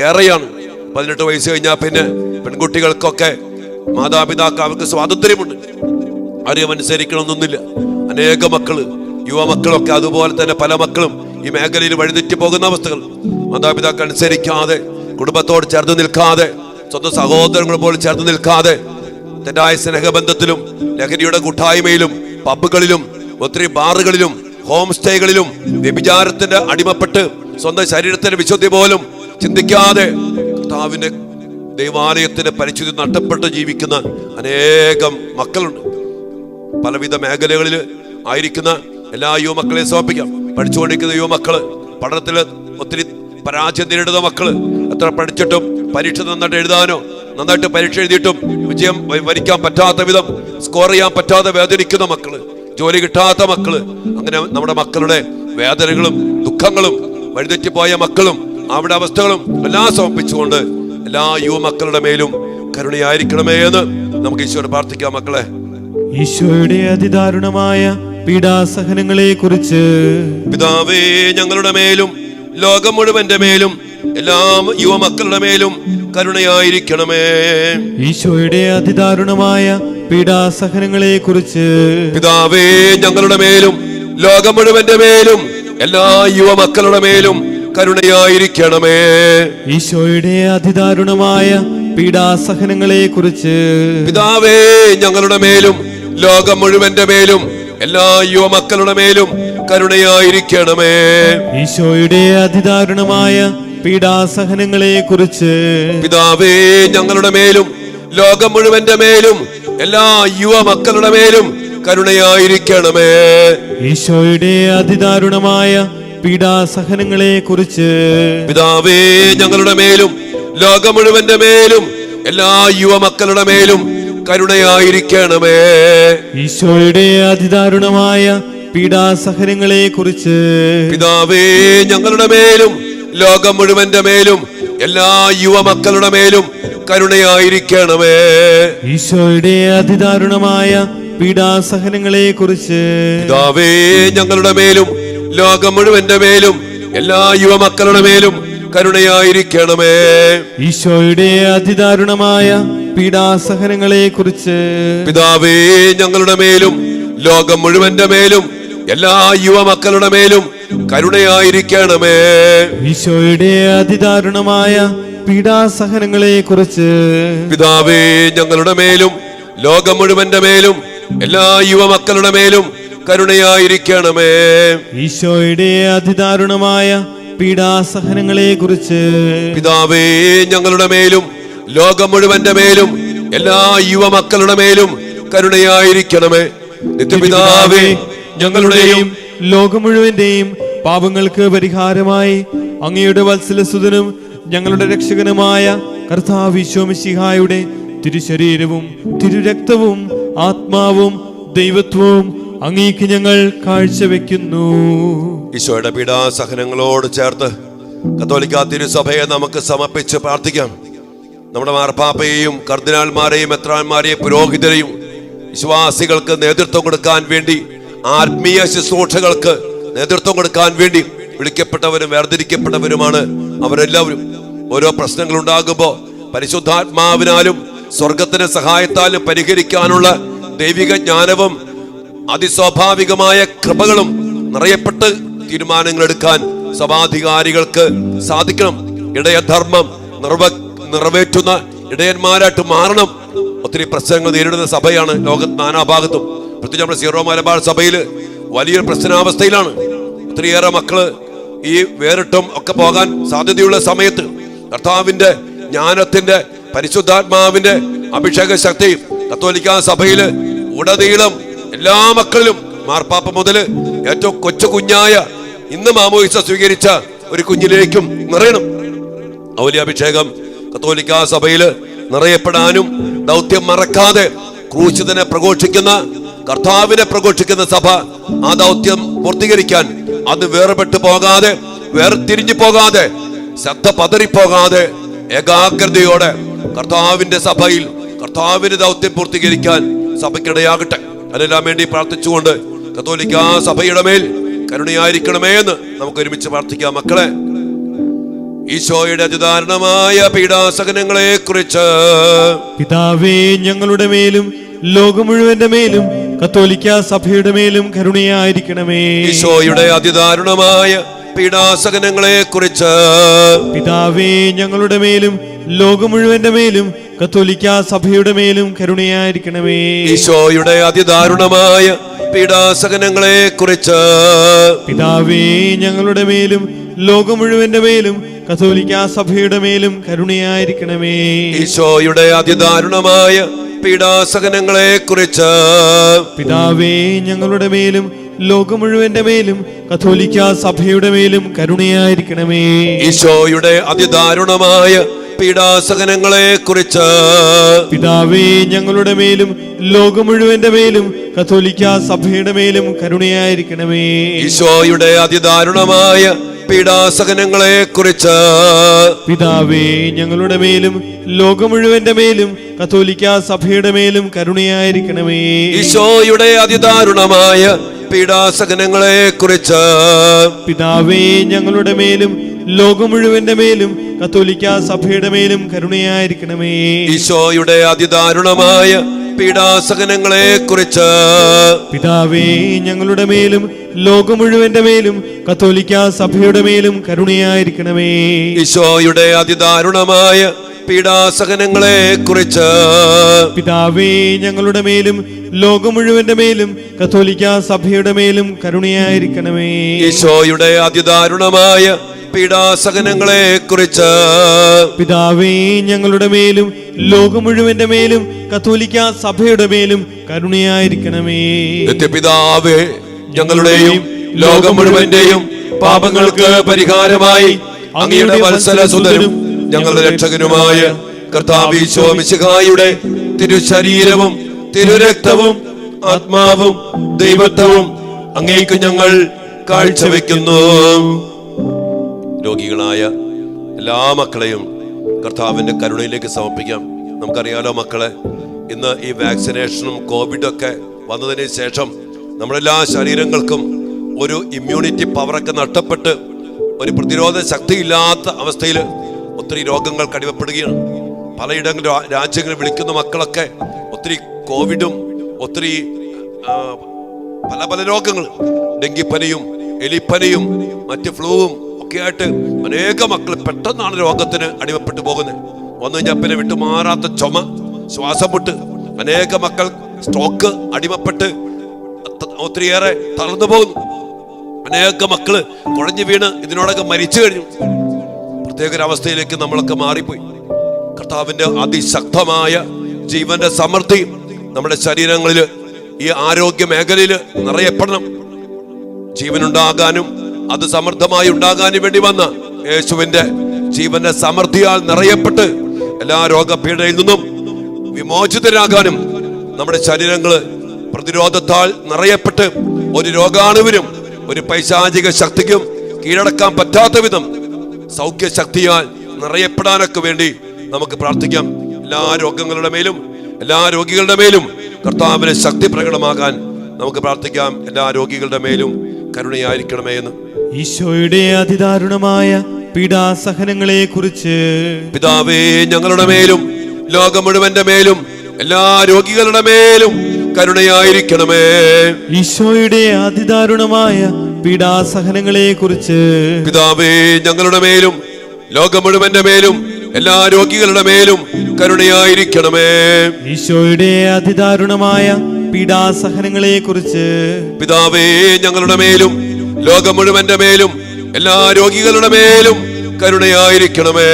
ഏറെയാണ്. 18 വയസ്സ് കഴിഞ്ഞാൽ പിന്നെ പെൺകുട്ടികൾക്കൊക്കെ മാതാപിതാക്കൾ അവർക്ക് സ്വാതന്ത്ര്യമുണ്ട്, ആരെയും അനുസരിക്കണമെന്നൊന്നുമില്ല. അനേക മക്കള് യുവമക്കളൊക്കെ അതുപോലെ തന്നെ പല മക്കളും ഈ മേഖലയിൽ വഴിതെറ്റി പോകുന്ന അവസ്ഥകൾ. മാതാപിതാക്കൾ അനുസരിക്കാതെ, കുടുംബത്തോട് ചേർന്ന് നിൽക്കാതെ, സ്വന്തം സഹോദരങ്ങൾ പോലെ ചേർന്ന് നിൽക്കാതെ തെറ്റായ സ്നേഹബന്ധത്തിലും ലഹരിയുടെ കൂട്ടായ്മയിലും പബ്ബുകളിലും ഒത്തിരി ബാറുകളിലും ഹോം സ്റ്റേകളിലും വ്യഭിചാരത്തിന്റെ അടിമപ്പെട്ട് സ്വന്തം ശരീരത്തിന്റെ വിശുദ്ധി പോലും ചിന്തിക്കാതെ കർത്താവിന്റെ ദൈവാലയത്തിന്റെ പരിശുദ്ധി നഷ്ടപ്പെട്ട് ജീവിക്കുന്ന അനേകം മക്കളുണ്ട്. പലവിധ മേഖലകളിൽ ആയിരിക്കുന്ന എല്ലാ യുവമക്കളെയും സമർപ്പിക്കാം. പഠിച്ചുകൊണ്ടിരിക്കുന്ന യുവമക്കള്, പഠനത്തിൽ ഒത്തിരി പരാജയം നേരിടുന്ന മക്കള്, എത്ര പഠിച്ചിട്ടും പരീക്ഷ നന്നായിട്ട് എഴുതാനോ നന്നായിട്ട് പരീക്ഷ എഴുതിയിട്ടും വിജയം വരിക്കാൻ പറ്റാത്ത വിധം സ്കോർ ചെയ്യാൻ പറ്റാതെ വേദനിക്കുന്ന മക്കള്, ജോലി കിട്ടാത്ത മക്കള്, അങ്ങനെ നമ്മുടെ മക്കളുടെ വേദനകളും ദുഃഖങ്ങളും വഴിതെറ്റിപ്പോയ മക്കളും അവിടെ അവസ്ഥകളും എല്ലാം സമർപ്പിച്ചുകൊണ്ട് എല്ലാ യുവമക്കളുടെ മേലും കരുണയായിരിക്കണമേ എന്ന് നമുക്ക് ഈശോയോട് പ്രാർത്ഥിക്കാം. മക്കളെ, ഈശോയുടെ അതിദാരുണമായ പീഡാസഹനങ്ങളെ കുറിച്ച് പിതാവേ, ഞങ്ങളുടെ മേലും ലോകം മുഴുവന്റെ മേലും എല്ലാ യുവമക്കളുടെ മേലും കരുണയായിരിക്കണമേ. ഈശോയുടെ അതിദാരുണമായ പീഡാസഹനങ്ങളെ കുറിച്ച് പിതാവേ, ഞങ്ങളുടെ മേലും ലോകം മുഴുവന്റെ മേലും എല്ലാ യുവമക്കളുടെ മേലും കരുണയായിരിക്കണമേ. ഈശോയുടെ അതിദാരുണമായ പീഡാസഹനങ്ങളെ കുറിച്ച് പിതാവേ, ഞങ്ങളുടെ മേലും ലോകം മുഴുവന്റെ മേലും എല്ലാ യുവമക്കളുടെ മേലും കരുണയായിരിക്കണമേ. ഈശോയുടെ അതിദാരുണമായ പീഡാസഹനങ്ങളെ കുറിച്ച് പിതാവേ, ഞങ്ങളുടെ മേലും ലോകം മുഴുവന്റെ മേലും എല്ലാ യുവമക്കളുടെ മേലും കരുണയായിരിക്കണമേ. ഈശോയുടെ അതിദാരുണമായ പീഡാസഹനങ്ങളെ കുറിച്ച് പിതാവേ, ഞങ്ങളുടെ മേലും ലോകം മുഴുവന്റെ മേലും എല്ലാ യുവമക്കളുടെ മേലും കരുണയായിരിക്കണമേ. ഈശോയുടെ അതിദാരുണമായ പീഡാസഹനങ്ങളെ കുറിച്ച് പിതാവേ, ഞങ്ങളുടെ മേലും ലോകം മുഴുവന്റെ മേലും എല്ലാ യുവമക്കളുടെ മേലും കരുണയായിരിക്കണമേ. ഈശോയുടെ അതിദാരുണമായ പീഡാസഹനങ്ങളെ കുറിച്ച് പിതാവേ, ഞങ്ങളുടെ മേലും ലോകം മുഴുവന്റെ മേലും എല്ലാ യുവമക്കളുടെ മേലും കരുണയായിരിക്കണമേ. ഈശോയുടെ അതിദാരുണമായ പീഡാസഹനങ്ങളെ കുറിച്ച് പിതാവേ, ഞങ്ങളുടെ മേലും ലോകം മുഴുവന്റെ മേലും എല്ലാ യുവമക്കളുടെ മേലും കരുണയായിരിക്കണമേ. ഈശോയുടെ അതിദാരുണമായ പീഡാസഹനങ്ങളെ കുറിച്ച് പിതാവേ, ഞങ്ങളുടെ മേലും ലോകം മുഴുവന്റെ മേലും എല്ലാ യുവമക്കളുടെ മേലും കരുണയായിരിക്കണമേ. ഈശോയുടെ അതിദാരുണമായ പീഡാസഹനങ്ങളെ കുറിച്ച് പിതാവേ, ഞങ്ങളുടെ മേലും ലോകം മുഴുവന്റെ മേലും എല്ലാ യുവമക്കളുടെ മേലും കരുണയായിരിക്കണമേ. നിത്യപിതാവേ, ഞങ്ങളുടെയും ലോകം മുഴുവന്റെയും പാപങ്ങൾക്ക് പരിഹാരമായി അങ്ങയുടെ വത്സലസുതനും ഞങ്ങളുടെ രക്ഷകനുമായ കർത്താവ് ഈശോ മിശിഹായുടെ തിരുശരീരവും തിരുരക്തവും ആത്മാവും ദൈവത്വവും അങ്ങേക്ക് ഞങ്ങൾ കാഴ്ചവെക്കുന്നു. ഈശോയുടെ പീഡാസഹനങ്ങളോട് ചേർത്ത് കത്തോലിക്കാ തിരുസഭയെ നമുക്ക് സമർപ്പിച്ച് പ്രാർത്ഥിക്കാം. നമ്മുടെ മാർപ്പാപ്പയെയും കർദിനാൾമാരെയും മെത്രാന്മാരെയും പുരോഹിതരെയും വിശ്വാസികൾക്ക് നേതൃത്വം കൊടുക്കാൻ വേണ്ടി, ആത്മീയ ശുശ്രൂഷകൾക്ക് നേതൃത്വം കൊടുക്കാൻ വേണ്ടി വിളിക്കപ്പെട്ടവരും വേർതിരിക്കപ്പെട്ടവരുമാണ് അവരെല്ലാവരും. ഓരോ പ്രശ്നങ്ങൾ ഉണ്ടാകുമ്പോൾ പരിശുദ്ധാത്മാവിനാലും സ്വർഗത്തിന്റെ സഹായത്താലും പരിഹരിക്കാനുള്ള ദൈവിക ജ്ഞാനവും അതിസ്വാഭാവികമായ കൃപകളും നിറയപ്പെട്ട് തീരുമാനങ്ങൾ എടുക്കാൻ സഭാധികാരികൾക്ക് സാധിക്കണം. ഇടയധർമ്മം നിറവേറ്റുന്ന ഇടയന്മാരായിട്ട് മാറണം. ഒത്തിരി പ്രശ്നങ്ങൾ നേരിടുന്ന സഭയാണ് ലോകത്ത് നാനാഭാഗത്തും. പ്രത്യേകിച്ച് നമ്മുടെ സീറോ മലബാർ സഭയിൽ വലിയൊരു പ്രശ്നാവസ്ഥയിലാണ്. ഒത്തിരിയേറെ മക്കള് ഈ വേറിട്ടും ഒക്കെ പോകാൻ സാധ്യതയുള്ള സമയത്ത് കർത്താവിന്റെ ജ്ഞാനത്തിന്റെ പരിശുദ്ധാത്മാവിന്റെ അഭിഷേക ശക്തി കത്തോലിക്കാ സഭയില് ഉടനീളം എല്ലാ മക്കളിലും, മാർപ്പാപ്പ മുതല് ഏറ്റവും കൊച്ചു കുഞ്ഞായ ഇന്ന് മാമോദിസ സ്വീകരിച്ച ഒരു കുഞ്ഞിലേക്കും നിറയണം. ഔലിയാഭിഷേകം കത്തോലിക്കാ സഭയില് നിറയപ്പെടാനും ദൗത്യം മറക്കാതെ ക്രൂശിതനെ പ്രഘോഷിക്കുന്ന, കർത്താവിനെ പ്രഘോഷിക്കുന്ന സഭ ആ ദൗത്യം പൂർത്തീകരിക്കാൻ, അത് വേർപെട്ടു പോകാതെ, വേർതിരിഞ്ഞു പോകാതെ, ശ്രദ്ധ പതറിപ്പോകാതെ ഏകാഗ്രതയോടെ കർത്താവിന്റെ സഭയിൽ കർത്താവിന്റെ ദൗത്യം പൂർത്തീകരിക്കാൻ സഭയ്ക്കിടയാകട്ടെ. അതിനെല്ലാം വേണ്ടി പ്രാർത്ഥിച്ചുകൊണ്ട് കത്തോലിക്കാ സഭയുടെ മേൽ കരുണയായിരിക്കണമേ എന്ന് നമുക്ക് ഒരുമിച്ച് പ്രാർത്ഥിക്കാം. മക്കളെ, ഈശോയുടെ അതിദാരുണമായ പീഡാസഹനങ്ങളെ കുറിച്ച് പിതാവേ ഞങ്ങളുടെ മേലും ലോകം മുഴുവന്റെ മേലും കത്തോലിക്കാ സഭയുടെ മേലും കരുണയായിരിക്കണമേ. ഈശോയുടെ അതിദാരുണമായ പീഡാസഹനങ്ങളെ കുറിച്ച് പിതാവേ ഞങ്ങളുടെ മേലും ലോകം മുഴുവന്റെ മേലും കത്തോലിക്കാ സഭയുടെ മേലും കരുണയായിരിക്കണമേ. ഈശോയുടെ അതിദാരുണമായ പീഡാസഹനങ്ങളെ കുറിച്ച് പിതാവേ ഞങ്ങളുടെ മേലും ലോകം മുഴുവന്റെ മേലും കത്തോലിക്കാ സഭയുടെ മേലും കരുണയായിരിക്കണമേ. ഈശോയുടെ അതിദാരുണമായ പീഡാസഹനങ്ങളെ കുറിച്ച് പിതാവേ ഞങ്ങളുടെ മേലും ലോകം മുഴുവന്റെ മേലും കത്തോലിക്കാ സഭയുടെ മേലും കരുണയായിരിക്കണമേ. ഈശോയുടെ അതിദാരുണമായ പീഡാസഹനങ്ങളെ കുറിച്ച് പിതാവേ ഞങ്ങളുടെ മേലും ലോകം മുഴുവന്റെ മേലും കത്തോലിക്കാ സഭയുടെ മേലും കരുണയായിരിക്കണമേ. ഈശോയുടെ അതിദാരുണമായ പീഡാസഹനങ്ങളെ കുറിച്ച് പിതാവേ ഞങ്ങളുടെ മേലും ലോകം മുഴുവന്റെ മേലും കത്തോലിക്കാ സഭയുടെ മേലും കരുണയായിരിക്കണമേ. ഈശോയുടെ അതിദാരുണമായ പീഡാസഹനങ്ങളെ കുറിച്ച് പിതാവേ ഞങ്ങളുടെ മേലും ലോകം മുഴുവന്റെ മേലും കത്തോലിക്കാ സഭയുടെ മേലും കരുണയായിരിക്കണമേ. ഈശോയുടെ അതിദാരുണമായ പീഡാസഹനങ്ങളെ കുറിച്ച് പിതാവേ ഞങ്ങളുടെ മേലും ലോകം മുഴുവന്റെ മേലും കത്തോലിക്കാ സഭയുടെ മേലും കരുണയായിരിക്കണമേ. ഈശോയുടെ അതിദാരുണമായ പീഡാസഹനങ്ങളെ കുറിച്ച് പിതാവേ ഞങ്ങളുടെ മേലും ലോകം മുഴുവന്റെ മേലും കത്തോലിക്കാ സഭയുടെ മേലും കരുണയായിരിക്കണമേ. ഈശോയുടെ അതിദാരുണമായ പീഡാസഹനങ്ങളെ കുറിച്ച് പിതാവേ ഞങ്ങളുടെ മേലും ലോകം മുഴുവന്റെ മേലും കത്തോലിക്കാ സഭയുടെ മേലും കരുണയായിരിക്കണമേ. നിത്യപിതാവേ, ഞങ്ങളുടെയും ലോകം മുഴുവന്റെയും പാപങ്ങൾക്ക് പരിഹാരമായി അങ്ങയുടെ വത്സലസുതനും ഞങ്ങളുടെ രക്ഷകനുമായ കർത്താവ് ഈശോ മിശിഹായുടെ തിരുശരീരവും തിരുരക്തവും ആത്മാവും ദൈവത്വവും അങ്ങേക്ക് ഞങ്ങൾ കാഴ്ചവെക്കുന്നു. രോഗികളായ എല്ലാ മക്കളെയും കർത്താവിന്റെ കരുണയിലേക്ക് സമർപ്പിക്കാം. നമുക്കറിയാലോ മക്കളെ, ഇന്ന് ഈ വാക്സിനേഷനും കോവിഡും ഒക്കെ വന്നതിന് ശേഷം നമ്മളെല്ലാ ശരീരങ്ങൾക്കും ഒരു ഇമ്മ്യൂണിറ്റി പവറൊക്കെ നഷ്ടപ്പെട്ട് ഒരു പ്രതിരോധ ശക്തിയില്ലാത്ത അവസ്ഥയിൽ ഒത്തിരി രോഗങ്ങൾ കടിമപ്പെടുകയാണ്. പലയിടങ്ങളിൽ രാജ്യങ്ങളിൽ വിളിക്കുന്ന മക്കളൊക്കെ ഒത്തിരി കോവിഡും ഒത്തിരി പല പല രോഗങ്ങൾ, ഡെങ്കിപ്പനിയും എലിപ്പനിയും മറ്റ് ഫ്ലൂവും ഒക്കെ ആയിട്ട് അനേക മക്കൾ പെട്ടെന്നാണ് രോഗത്തിന് അടിമപ്പെട്ടു പോകുന്നത്. വന്നു കഴിഞ്ഞാൽ പിന്നെ വിട്ടുമാറാത്ത ചുമ, ശ്വാസം മുട്ട്, അനേക മക്കൾ സ്ട്രോക്ക് അടിമപ്പെട്ട് ഒത്തിരിയേറെ തളർന്നു പോകുന്നു. അനേക മക്കള് കുഴഞ്ഞു വീണ് ഇതിനോടൊക്കെ മരിച്ചു കഴിഞ്ഞു. പ്രത്യേക ഒരവസ്ഥയിലേക്ക് നമ്മളൊക്കെ മാറിപ്പോയി. കർത്താവിന്റെ അതിശക്തമായ ജീവന്റെ സമൃദ്ധി നമ്മുടെ ശരീരങ്ങളിൽ, ഈ ആരോഗ്യ മേഖലയിൽ നിറയപ്പെടണം. ജീവനുണ്ടാകാനും അത് സമൃദ്ധമായി ഉണ്ടാകാൻ വേണ്ടി വന്ന യേശുവിന്റെ ജീവന്റെ സമൃദ്ധിയാൽ നിറയപ്പെട്ട് എല്ലാ രോഗപീഠയിൽ നിന്നും വിമോചിതരാകാനും നമ്മുടെ ശരീരങ്ങള് പ്രതിരോധത്താൽ നിറയപ്പെട്ട് ഒരു രോഗാണുവിനും ഒരു പൈശാചിക ശക്തിക്കും കീഴടക്കാൻ പറ്റാത്ത വിധം സൗഖ്യശക്തിയാൽ നിറയപ്പെടാനൊക്കെ വേണ്ടി നമുക്ക് പ്രാർത്ഥിക്കാം. എല്ലാ രോഗങ്ങളുടെ മേലും എല്ലാ രോഗികളുടെ മേലും കർത്താവിന്റെ ശക്തി പ്രകടമാകാൻ നമുക്ക് പ്രാർത്ഥിക്കാം. എല്ലാ രോഗികളുടെ മേലും കരുണയായിരിക്കണമേ എന്ന്. ഈശോയുടെ അതിദാരുണമായ പീഡാസഹനങ്ങളെ കുറിച്ച് പിതാവേ, ഞങ്ങളുടെ മേലും ലോകം മുഴുവന്റെ മേലും എല്ലാ രോഗികളുടെ മേലും കരുണയായിരിക്കണമേ. ഈശോയുടെ അതിദാരുണമായ പീഡാസഹനങ്ങളെ കുറിച്ച് പിതാവേ, ഞങ്ങളുടെ മേലും ലോകം മുഴുവന്റെ മേലും എല്ലാ രോഗികളുടെ മേലും കരുണയായിരിക്കണമേ. ഈശോയുടെ അതിദാരുണമായ പീഡാസഹനങ്ങളെ കുറിച്ച് പിതാവേ, ഞങ്ങളുടെ മേലും ലോകം മുഴുവന്റെ മേലും എല്ലാ രോഗികളുടെ മേലും കരുണയായിരിക്കണമേ.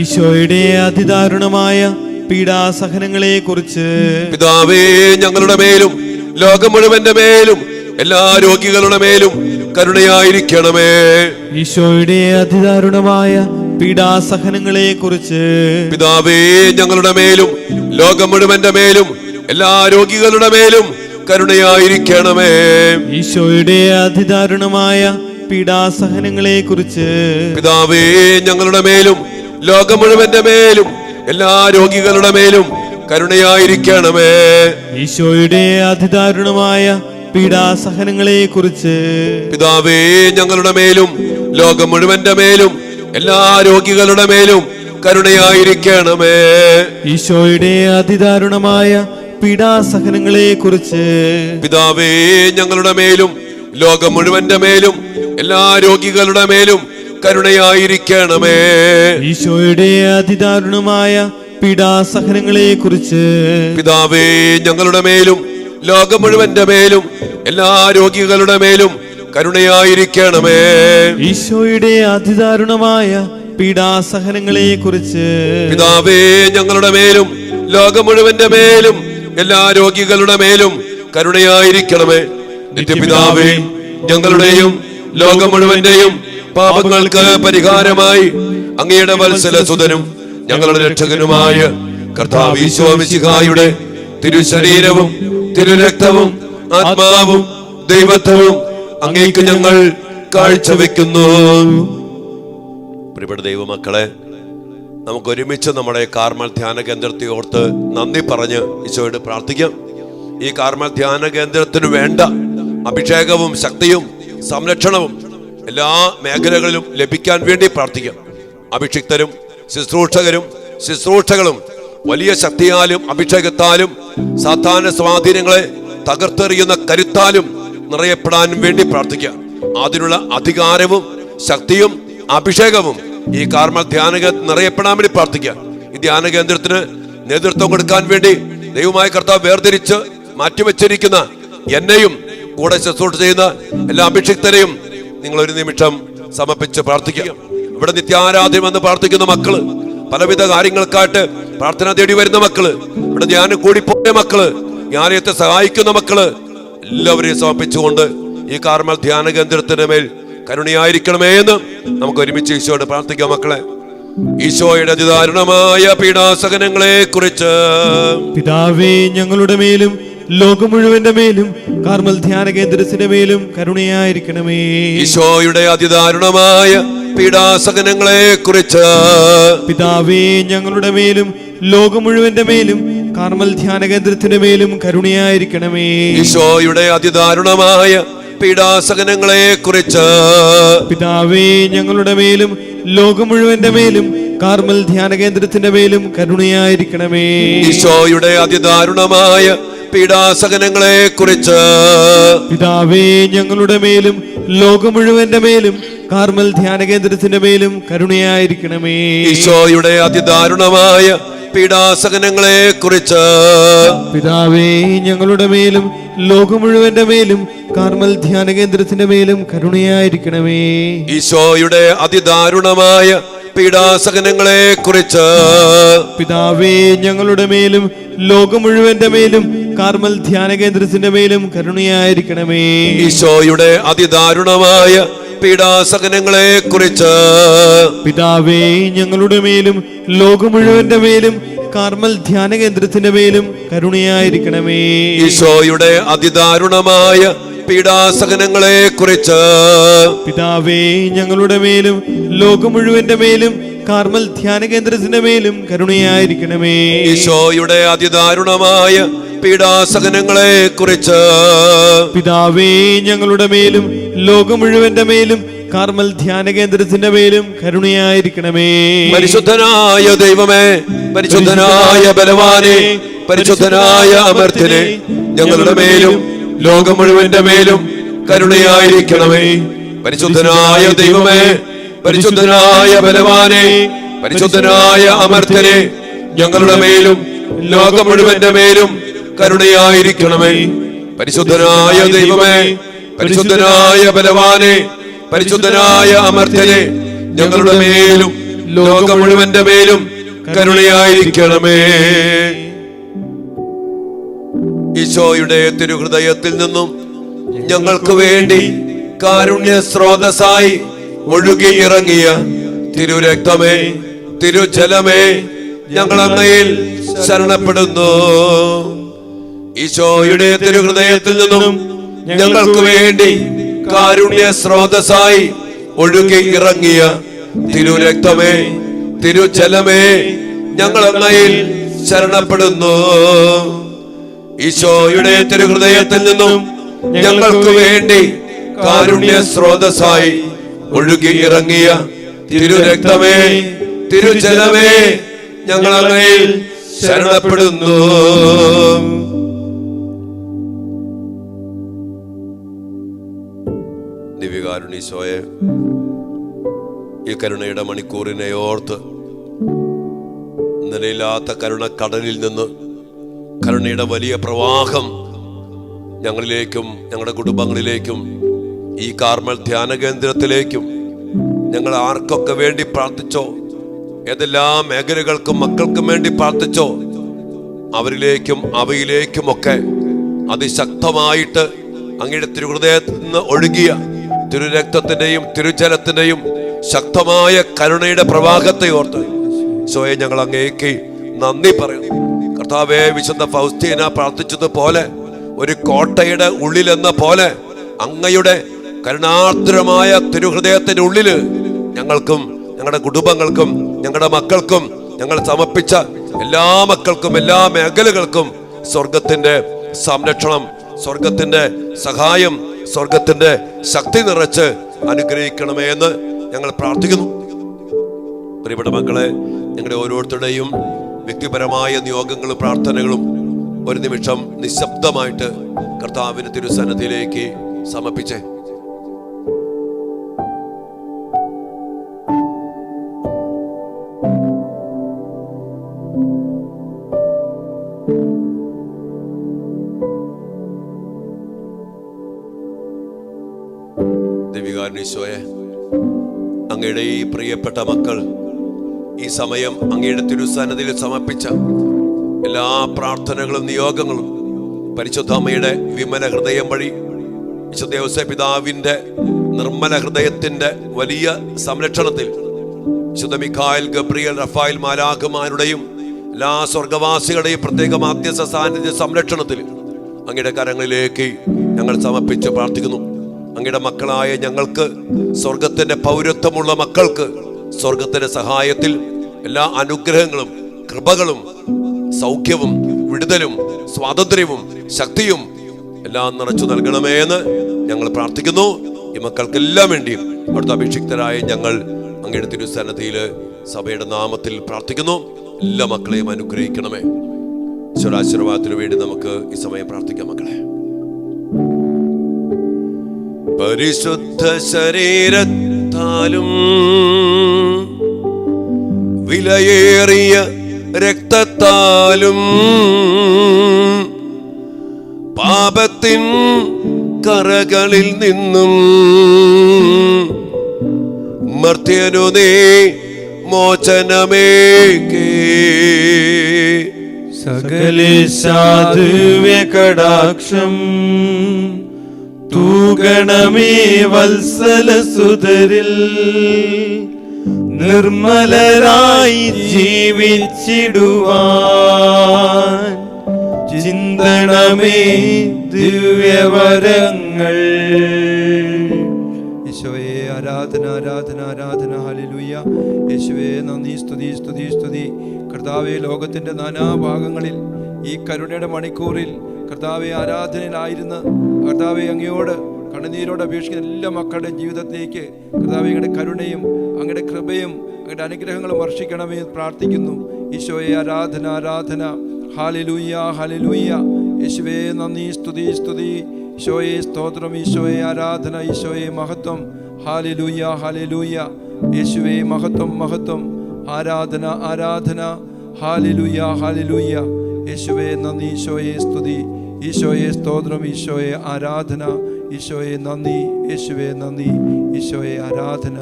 ഈശോയുടെ അതിദാരുണമായ പീഡാസഹനങ്ങളെ കുറിച്ച് പിതാവേ, ഞങ്ങളുടെ മേലും ലോകം മുഴുവന്റെ മേലും എല്ലാ രോഗികളുടെ മേലും കരുണയായിരിക്കണമേ. ഈശോയുടെ അതിദാരുണമായ പീഡാസഹനങ്ങളെ കുറിച്ച് പിതാവേ, ഞങ്ങളുടെ മേലും ലോകം മുഴുവന്റെ മേലും എല്ലാ രോഗികളുടെ മേലും കരുണയായിരിക്കണമേ. ഈശോയുടെ അതിദാരുണമായ പീഡാസഹനങ്ങളെ കുറിച്ച് പിതാവേ, ഞങ്ങളുടെ മേലും ലോകം മുഴുവന്റെ മേലും എല്ലാ രോഗികളുടെ മേലും കരുണയായിരിക്കണമേ. ഈശോയുടെ അതിദാരുണമായ പീഡാസഹനങ്ങളെ കുറിച്ച് പിതാവേ, ഞങ്ങളുടെ മേലും ലോകം മുഴുവന്റെ മേലും എല്ലാ രോഗികളുടെ മേലും കരുണയായിരിക്കണമേ. ഈശോയുടെ അതിദാരുണമായ പീഡാസഹനങ്ങളെ കുറിച്ച് പിതാവേ, ഞങ്ങളുടെ മേലും ലോകം മുഴുവന്റെ മേലും എല്ലാ രോഗികളുടെ മേലും കരുണയായിരിക്കണമേ. ഈശോയുടെ അതിദാരുണമായ പീഡാസഹനങ്ങളെ കുറിച്ച് പിതാവേ, ഞങ്ങളുടെ മേലും ലോകം മുഴുവന്റെ മേലും എല്ലാ രോഗികളുടെ മേലും കരുണയായിരിക്കണമേ. ഈശോയുടെ അതിദാരുണമായ പീഡാസഹനങ്ങളെ കുറിച്ച് പിതാവേ, ഞങ്ങളുടെ മേലും ലോകം മുഴുവന്റെ മേലും എല്ലാ രോഗികളുടെ മേലും കരുണയായിരിക്കണമേ. നിത്യപിതാവേ, ഞങ്ങളുടെയും ലോകം മുഴുവന്റെയും പാപങ്ങൾക്ക് പരിഹാരമായി അങ്ങയുടെ വത്സലസുതനും ഞങ്ങളുടെ രക്ഷകനുമായ കർത്താവ് ഈശോ മിശിഹായുടെ തിരുശരീരവും തിരുരക്തവും ആത്മാവും ദൈവത്വവും അങ്ങേക്ക് ഞങ്ങൾ കാഴ്ചവെക്കുന്നു. പ്രിയപ്പെട്ട ദൈവമക്കളെ, നമുക്ക് ഒരുമിച്ച് നമ്മുടെ കാർമൽ ധ്യാന കേന്ദ്രത്തെ ഓർത്ത് നന്ദി പറഞ്ഞ് ഈശോയോട് പ്രാർത്ഥിക്കാം. ഈ കാർമൽ ധ്യാന കേന്ദ്രത്തിന് വേണ്ട അഭിഷേകവും ശക്തിയും സംരക്ഷണവും എല്ലാ മേഖലകളിലും ലഭിക്കാൻ വേണ്ടി പ്രാർത്ഥിക്കാം. അഭിഷിക്തരും ശുശ്രൂഷകളും വലിയ ശക്തിയാലും അഭിഷേകത്താലും സാത്താന്യ സ്വാധീനങ്ങളെ തകർത്തെറിയുന്ന കരുത്താലും നിറയപ്പെടാനും വേണ്ടി പ്രാർത്ഥിക്കാം. അതിനുള്ള അധികാരവും ശക്തിയും അഭിഷേകവും ഈ കാർമൽ ധ്യാന നിറയപ്പെടാൻ വേണ്ടി പ്രാർത്ഥിക്കാം. ഈ ധ്യാന കേന്ദ്രത്തിന് നേതൃത്വം കൊടുക്കാൻ വേണ്ടി ദൈവമായ കർത്താവ് വേർതിരിച്ച് മാറ്റിവെച്ചിരിക്കുന്ന എന്നെയും കൂടെ ശുശ്രൂഷ ചെയ്യുന്ന എല്ലാ അഭിഷിക്തരെയും നിങ്ങൾ ഒരു നിമിഷം സമർപ്പിച്ച് പ്രാർത്ഥിക്കുക. ഇവിടെ നിത്യാരാധ്യം എന്ന് പ്രാർത്ഥിക്കുന്ന മക്കള്, പലവിധ കാര്യങ്ങൾക്കായിട്ട് പ്രാർത്ഥന തേടി വരുന്ന മക്കള്, ഇവിടെ ധ്യാനം കൂടിപ്പോയ മക്കള്, ജ്ഞാനത്തെ സഹായിക്കുന്ന മക്കള്, എല്ലാവരെയും സമർപ്പിച്ചുകൊണ്ട് ഈ കാർമൽ ധ്യാന കേന്ദ്രത്തിന്റെ മേൽ കരുണയായിരിക്കണമേ എന്ന് നമുക്ക് ഒരുമിച്ച് ഈശോയോട് പ്രാർത്ഥിക്കാം. മക്കളെ, ഈശോയുടെ അതിദാരുണമായ പീഡാസഹനങ്ങളെ കുറിച്ച് പിതാവേ, ഞങ്ങളുടെ മേലും ലോകം മുഴുവന്റെ മേലും കാർമൽ ധ്യാന കേന്ദ്രത്തിന്റെ മേലും കരുണയായിരിക്കണമേ. ഈശോയുടെ അതിദാരുണമായ പീഡാസഹനങ്ങളെ കുറിച്ച് പിതാവേ, ഞങ്ങളുടെ മേലും ലോകം മുഴുവന്റെ മേലും കാർമൽ ധ്യാന കേന്ദ്രത്തിന്റെ മേലും കരുണയായിരിക്കണമേ. ഈശോയുടെ അതിദാരുണമായ പീഡാസഹനങ്ങളെ കുറിച്ച് പിതാവേ, ഞങ്ങളുടെ മേലും ലോകം മുഴുവന്റെ മേലും കാർമൽ ധ്യാന കേന്ദ്രത്തിന്റെ മേലും കരുണയായിരിക്കണമേ. ഈശോയുടെ അതിദാരുണമായ പീഡാസഹനങ്ങളെ കുറിച്ച് പിതാവേ, ഞങ്ങളുടെ മേലും ലോകം മുഴുവന്റെ മേലും കാർമൽ ധ്യാന കേന്ദ്രത്തിന്റെ മേലും കരുണയായിരിക്കണമേ. ഈശോയുടെ അതിദാരുണമായ പീഡാസഹനങ്ങളെ കുറിച്ച് പിതാവേ, ഞങ്ങളുടെ മേലും ലോകം മുഴുവന്റെ മേലും കാർമൽ ധ്യാന കേന്ദ്രത്തിന്റെ മേലും കരുണയായിരിക്കണമേ. ഈശോയുടെ അതിദാരുണമായ പീഡാസഹനങ്ങളെ കുറിച്ച് പിതാവേ, ഞങ്ങളുടെ മേലും ലോകം മുഴുവന്റെ മേലും കാർമൽ ധ്യാന കേന്ദ്രത്തിന്റെ മേലും കരുണയായിരിക്കണമേ. ഈശോയുടെ അതിദാരുണമായ പീഡാസഹനങ്ങളെ കുറിച്ച് പിതാവേ ഞങ്ങളുടെ മേലും ലോകം മുഴുവന്റെ മേലും കാർമൽ ധ്യാന കേന്ദ്രത്തിന്റെ മേലും കരുണയായിരിക്കണമേ. ഈശോയുടെ അതിദാരുണമായ പീഡാസഹനങ്ങളെ കുറിച്ച് പിതാവേ ഞങ്ങളുടെ മേലും ലോകം മുഴുവന്റെ മേലും കാർമൽ ധ്യാന കേന്ദ്രത്തിന്റെ മേലും കരുണയായിരിക്കണമേ. ഈശോയുടെ അതിദാരുണമായ പീഡാസഹനങ്ങളെ കുറിച്ച് പിതാവേ ഞങ്ങളുടെ മേലും ലോകം മുഴുവന്റെ മേലും കാർമൽ ധ്യാന കേന്ദ്രത്തിന്റെ മേലും കരുണയായിരിക്കണമേ. പരിശുദ്ധനായ ദൈവമേ, പരിശുദ്ധനായ ബലവാനെ, പരിശുദ്ധനായ അമർത്യനെ, ഞങ്ങളുടെ മേലും ലോകം മുഴുവന്റെ മേലും കരുണയായിരിക്കണമേ. പരിശുദ്ധനായ ദൈവമേ, പരിശുദ്ധനായ ബലവാനെ, പരിശുദ്ധനായ അമർത്യനെ, ഞങ്ങളുടെ മേലും ലോകം മുഴുവന്റെ മേലും കരുണയായിരിക്കണമേ. പരിശുദ്ധനായ ദൈവമേ, പരിശുദ്ധനായ ബലവാനെ, പരിശുദ്ധനായ അമർത്യനെ, ഞങ്ങളുടെ മേലും ലോകം മുഴുവന്റെ മേലും കരുണയായിരിക്കണമേ. ഈശോയുടെ തിരുഹൃദയത്തിൽ നിന്നും ഞങ്ങൾക്ക് വേണ്ടി കാരുണ്യ സ്രോതസ്സായി ഒഴുകി ഇറങ്ങിയ തിരുരക്തമേ, തിരുജലമേ, ഞങ്ങൾ അങ്ങയിൽ ശരണപ്പെടുന്നു. ഈശോയുടെ തിരുഹൃദയത്തിൽ നിന്നും ഞങ്ങൾക്ക് വേണ്ടി കാരുണ്യ സ്രോതസ്സായി ഒഴുകി ഇറങ്ങിയ തിരുരക്തമേ, തിരുജലമേ, ഞങ്ങൾ അങ്ങയിൽ ശരണപ്പെടുന്നു. ഈശോയുടെ തിരുഹൃദയത്തിൽ നിന്നും ഞങ്ങൾക്ക് വേണ്ടി കാരുണ്യ സ്രോതസ്സായി ഒഴുകി ഇറങ്ങിയ തിരുരക്തമേ, തിരുജലമേ, ഞങ്ങൾ അങ്ങയിൽ ശരണപ്പെടുന്നു. ദിവ്യകാരുണ്യീശോയെ, ഈ കരുണയുടെ മണിക്കൂറിനെ ഓർത്ത് നിലയില്ലാത്ത കരുണക്കടലിൽ നിന്ന് കരുണയുടെ വലിയ പ്രവാഹം ഞങ്ങളിലേക്കും ഞങ്ങളുടെ കുടുംബങ്ങളിലേക്കും ഈ കാർമൽ ധ്യാന കേന്ദ്രത്തിലേക്കും ഞങ്ങൾ ആർക്കൊക്കെ വേണ്ടി പ്രാർത്ഥിച്ചോ, ഏതെല്ലാം മേഖലകൾക്കും മക്കൾക്കും വേണ്ടി പ്രാർത്ഥിച്ചോ, അവരിലേക്കും അവയിലേക്കുമൊക്കെ അതിശക്തമായിട്ട് അങ്ങയുടെ തിരുഹൃദയത്തിൽ നിന്ന് ഒഴുകിയ തിരുരക്തത്തിന്റെയും തിരുജലത്തിന്റെയും ശക്തമായ കരുണയുടെ പ്രവാഹത്തെ ഓർത്ത് ഈശോയെ ഞങ്ങൾ അങ്ങേക്ക് നന്ദി പറയുന്നു. കർത്താവേ, വിശുദ്ധ ഫൗസ്തീന പ്രാർത്ഥിച്ചതുപോലെ ഒരു കോട്ടയുടെ ഉള്ളിലെന്ന പോലെ അങ്ങയുടെ കരുണാർദ്രമായ തിരുഹൃദയത്തിന്റെ ഉള്ളില് ഞങ്ങൾക്കും ഞങ്ങളുടെ കുടുംബങ്ങൾക്കും ഞങ്ങളുടെ മക്കൾക്കും ഞങ്ങൾ സമർപ്പിച്ച എല്ലാ മക്കൾക്കും എല്ലാ മേഖലകൾക്കും സ്വർഗത്തിന്റെ സംരക്ഷണം, സ്വർഗത്തിന്റെ സഹായം, സ്വർഗത്തിന്റെ ശക്തി നിറച്ച് അനുഗ്രഹിക്കണമേ എന്ന് ഞങ്ങൾ പ്രാർത്ഥിക്കുന്നു. പ്രിയപ്പെട്ട മക്കളെ, ഞങ്ങളുടെ ഓരോരുത്തരുടെയും വ്യക്തിപരമായ നിയോഗങ്ങളും പ്രാർത്ഥനകളും ഒരു നിമിഷം നിശബ്ദമായിട്ട് കർത്താവിന്റെ തിരുസന്നിധിയിലേക്ക് സമർപ്പിച്ചേ. ദിവ്യകാരുണ്യീശോയെ, അങ്ങയുടെ ഈ പ്രിയപ്പെട്ട മക്കൾ ഈ സമയം അങ്ങയുടെ തിരുസന്നിധിയിൽ സമർപ്പിച്ച എല്ലാ പ്രാർത്ഥനകളും നിയോഗങ്ങളും പരിശുദ്ധ അമ്മയുടെ വിമല ഹൃദയം വഴി വിശുദ്ധ ഔസേപ്പ് പിതാവിന്റെ നിർമ്മല ഹൃദയത്തിന്റെ വലിയ സംരക്ഷണത്തിൽ വിശുദ്ധ മിഖായേൽ, ഗബ്രിയേൽ, റഫായേൽ മാലാഖമാരുടെയും എല്ലാ സ്വർഗവാസികളുടെയും പ്രത്യേക മാധ്യസ്ഥ സാന്നിധ്യ സംരക്ഷണത്തിൽ അങ്ങയുടെ കരങ്ങളിലേക്ക് ഞങ്ങൾ സമർപ്പിച്ച് പ്രാർത്ഥിക്കുന്നു. അങ്ങയുടെ മക്കളായ ഞങ്ങൾക്ക്, സ്വർഗത്തിന്റെ പൗരത്വമുള്ള മക്കൾക്ക് സ്വർഗത്തിന്റെ സഹായത്തിൽ എല്ലാ അനുഗ്രഹങ്ങളും കൃപകളും സൗഖ്യവും വിടുതലും സ്വാതന്ത്ര്യവും ശക്തിയും എല്ലാം നിറച്ചു നൽകണമേ എന്ന് ഞങ്ങൾ പ്രാർത്ഥിക്കുന്നു. ഈ മക്കൾക്കെല്ലാം വേണ്ടിയും അവിടുത്തെ അഭിഷിക്തരായ ഞങ്ങൾ അങ്ങയുടെ തിരുസന്നിധിയില് സഭയുടെ നാമത്തിൽ പ്രാർത്ഥിക്കുന്നു. എല്ലാ മക്കളെയും അനുഗ്രഹിക്കണമേ. ഈശ്വരാശീർവാദത്തിനു വേണ്ടി നമുക്ക് ഈ സമയം പ്രാർത്ഥിക്കാം. മക്കളെ, പരിശുദ്ധ ശരീരത്താലും വിലയേറിയ രക്തത്താലും പാപത്തിൻ കറകളിൽ നിന്നും മർത്യനു നീ മോചനമേകേ. സകലേശാദിവ്യ കടാക്ഷം തൂകണമേ വത്സല സുതരിൽ നിർമ്മലരായി ജീവിച്ചിടുവാൻ ചിന്തണമേ ദിവ്യവരങ്ങൾ. യേശുവേ ആരാധന ആരാധന ആരാധന. ഹല്ലേലൂയ. യേശുവേ നന്ദി, സ്തുതി സ്തുതി സ്തുതി. കർത്താവേ, ലോകത്തിന്റെ നാനാഭാഗങ്ങളിൽ ഈ കരുണയുടെ മണിക്കൂറിൽ കർത്താവെ ആരാധനയിലായിരുന്ന കർത്താവെ അങ്ങയോട് കണ്ണുനീരോട് അപേക്ഷിക്കുന്ന എല്ലാ മക്കളുടെ ജീവിതത്തിലേക്ക് കർത്താവെ അങ്ങയുടെ കരുണയും അങ്ങയുടെ കൃപയും അങ്ങയുടെ അനുഗ്രഹങ്ങളും വർഷിക്കണമേ എന്ന് പ്രാർത്ഥിക്കുന്നു. ഈശോയെ ആരാധന ആരാധന. Hallelujah hallelujah. യേശുവേ നന്ദി, സ്തുതി സ്തുതി. ഈശോയെ സ്തോത്രം, ഈശോയെ ആരാധന, ഈശോയെ മഹത്വം. Hallelujah hallelujah. യേശുവേ മഹത്വം മഹത്വം. ആരാധന ആരാധന. Hallelujah hallelujah. യേശുവേ നന്ദി, ഈശോയെ സ്തുതി, ഈശോയെ സ്തോത്രം, ഈശോയെ ആരാധന, ഈശോയെ നന്ദി, യേശുവേ നന്ദി, ഈശോയെ ആരാധന.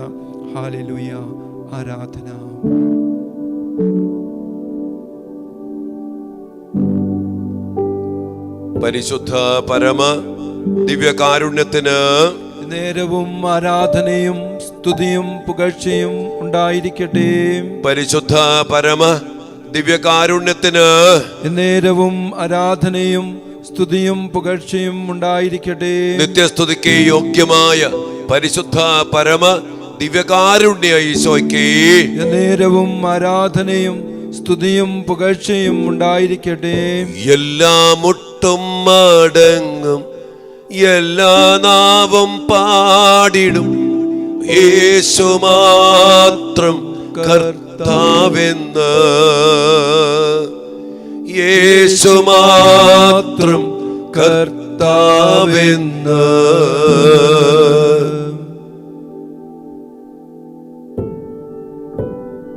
ഹല്ലേലൂയ ആരാധന. പരിശുദ്ധ പരമ ദിവ്യകാരുണ്യത്തിന് നേരവും ആരാധനയും സ്തുതിയും പുകഴ്ചയും ഉണ്ടായിരിക്കട്ടെ. പരിശുദ്ധ പരമ ദിവ്യകാരുണ്യത്തിന് നേരവും ആരാധനയും സ്തുതിയും പുകഴ്ചയും ഉണ്ടായിരിക്കട്ടെ. നിത്യസ്തുതിക്ക് യോഗ്യമായ പരിശുദ്ധ പരമ ദിവ്യകാരുണ്യ ഈശോയ്ക്ക് നേരവും ആരാധനയും സ്തുതിയും പുകഴ്ചയും ഉണ്ടായിരിക്കട്ടെ. എല്ലാ മുട്ടും മടങ്ങും എല്ലാ നാവും പാടിടും യേശു മാത്രം കർത്താവെന്ന്, യേശു മാത്രം കർത്താവെന്ന്.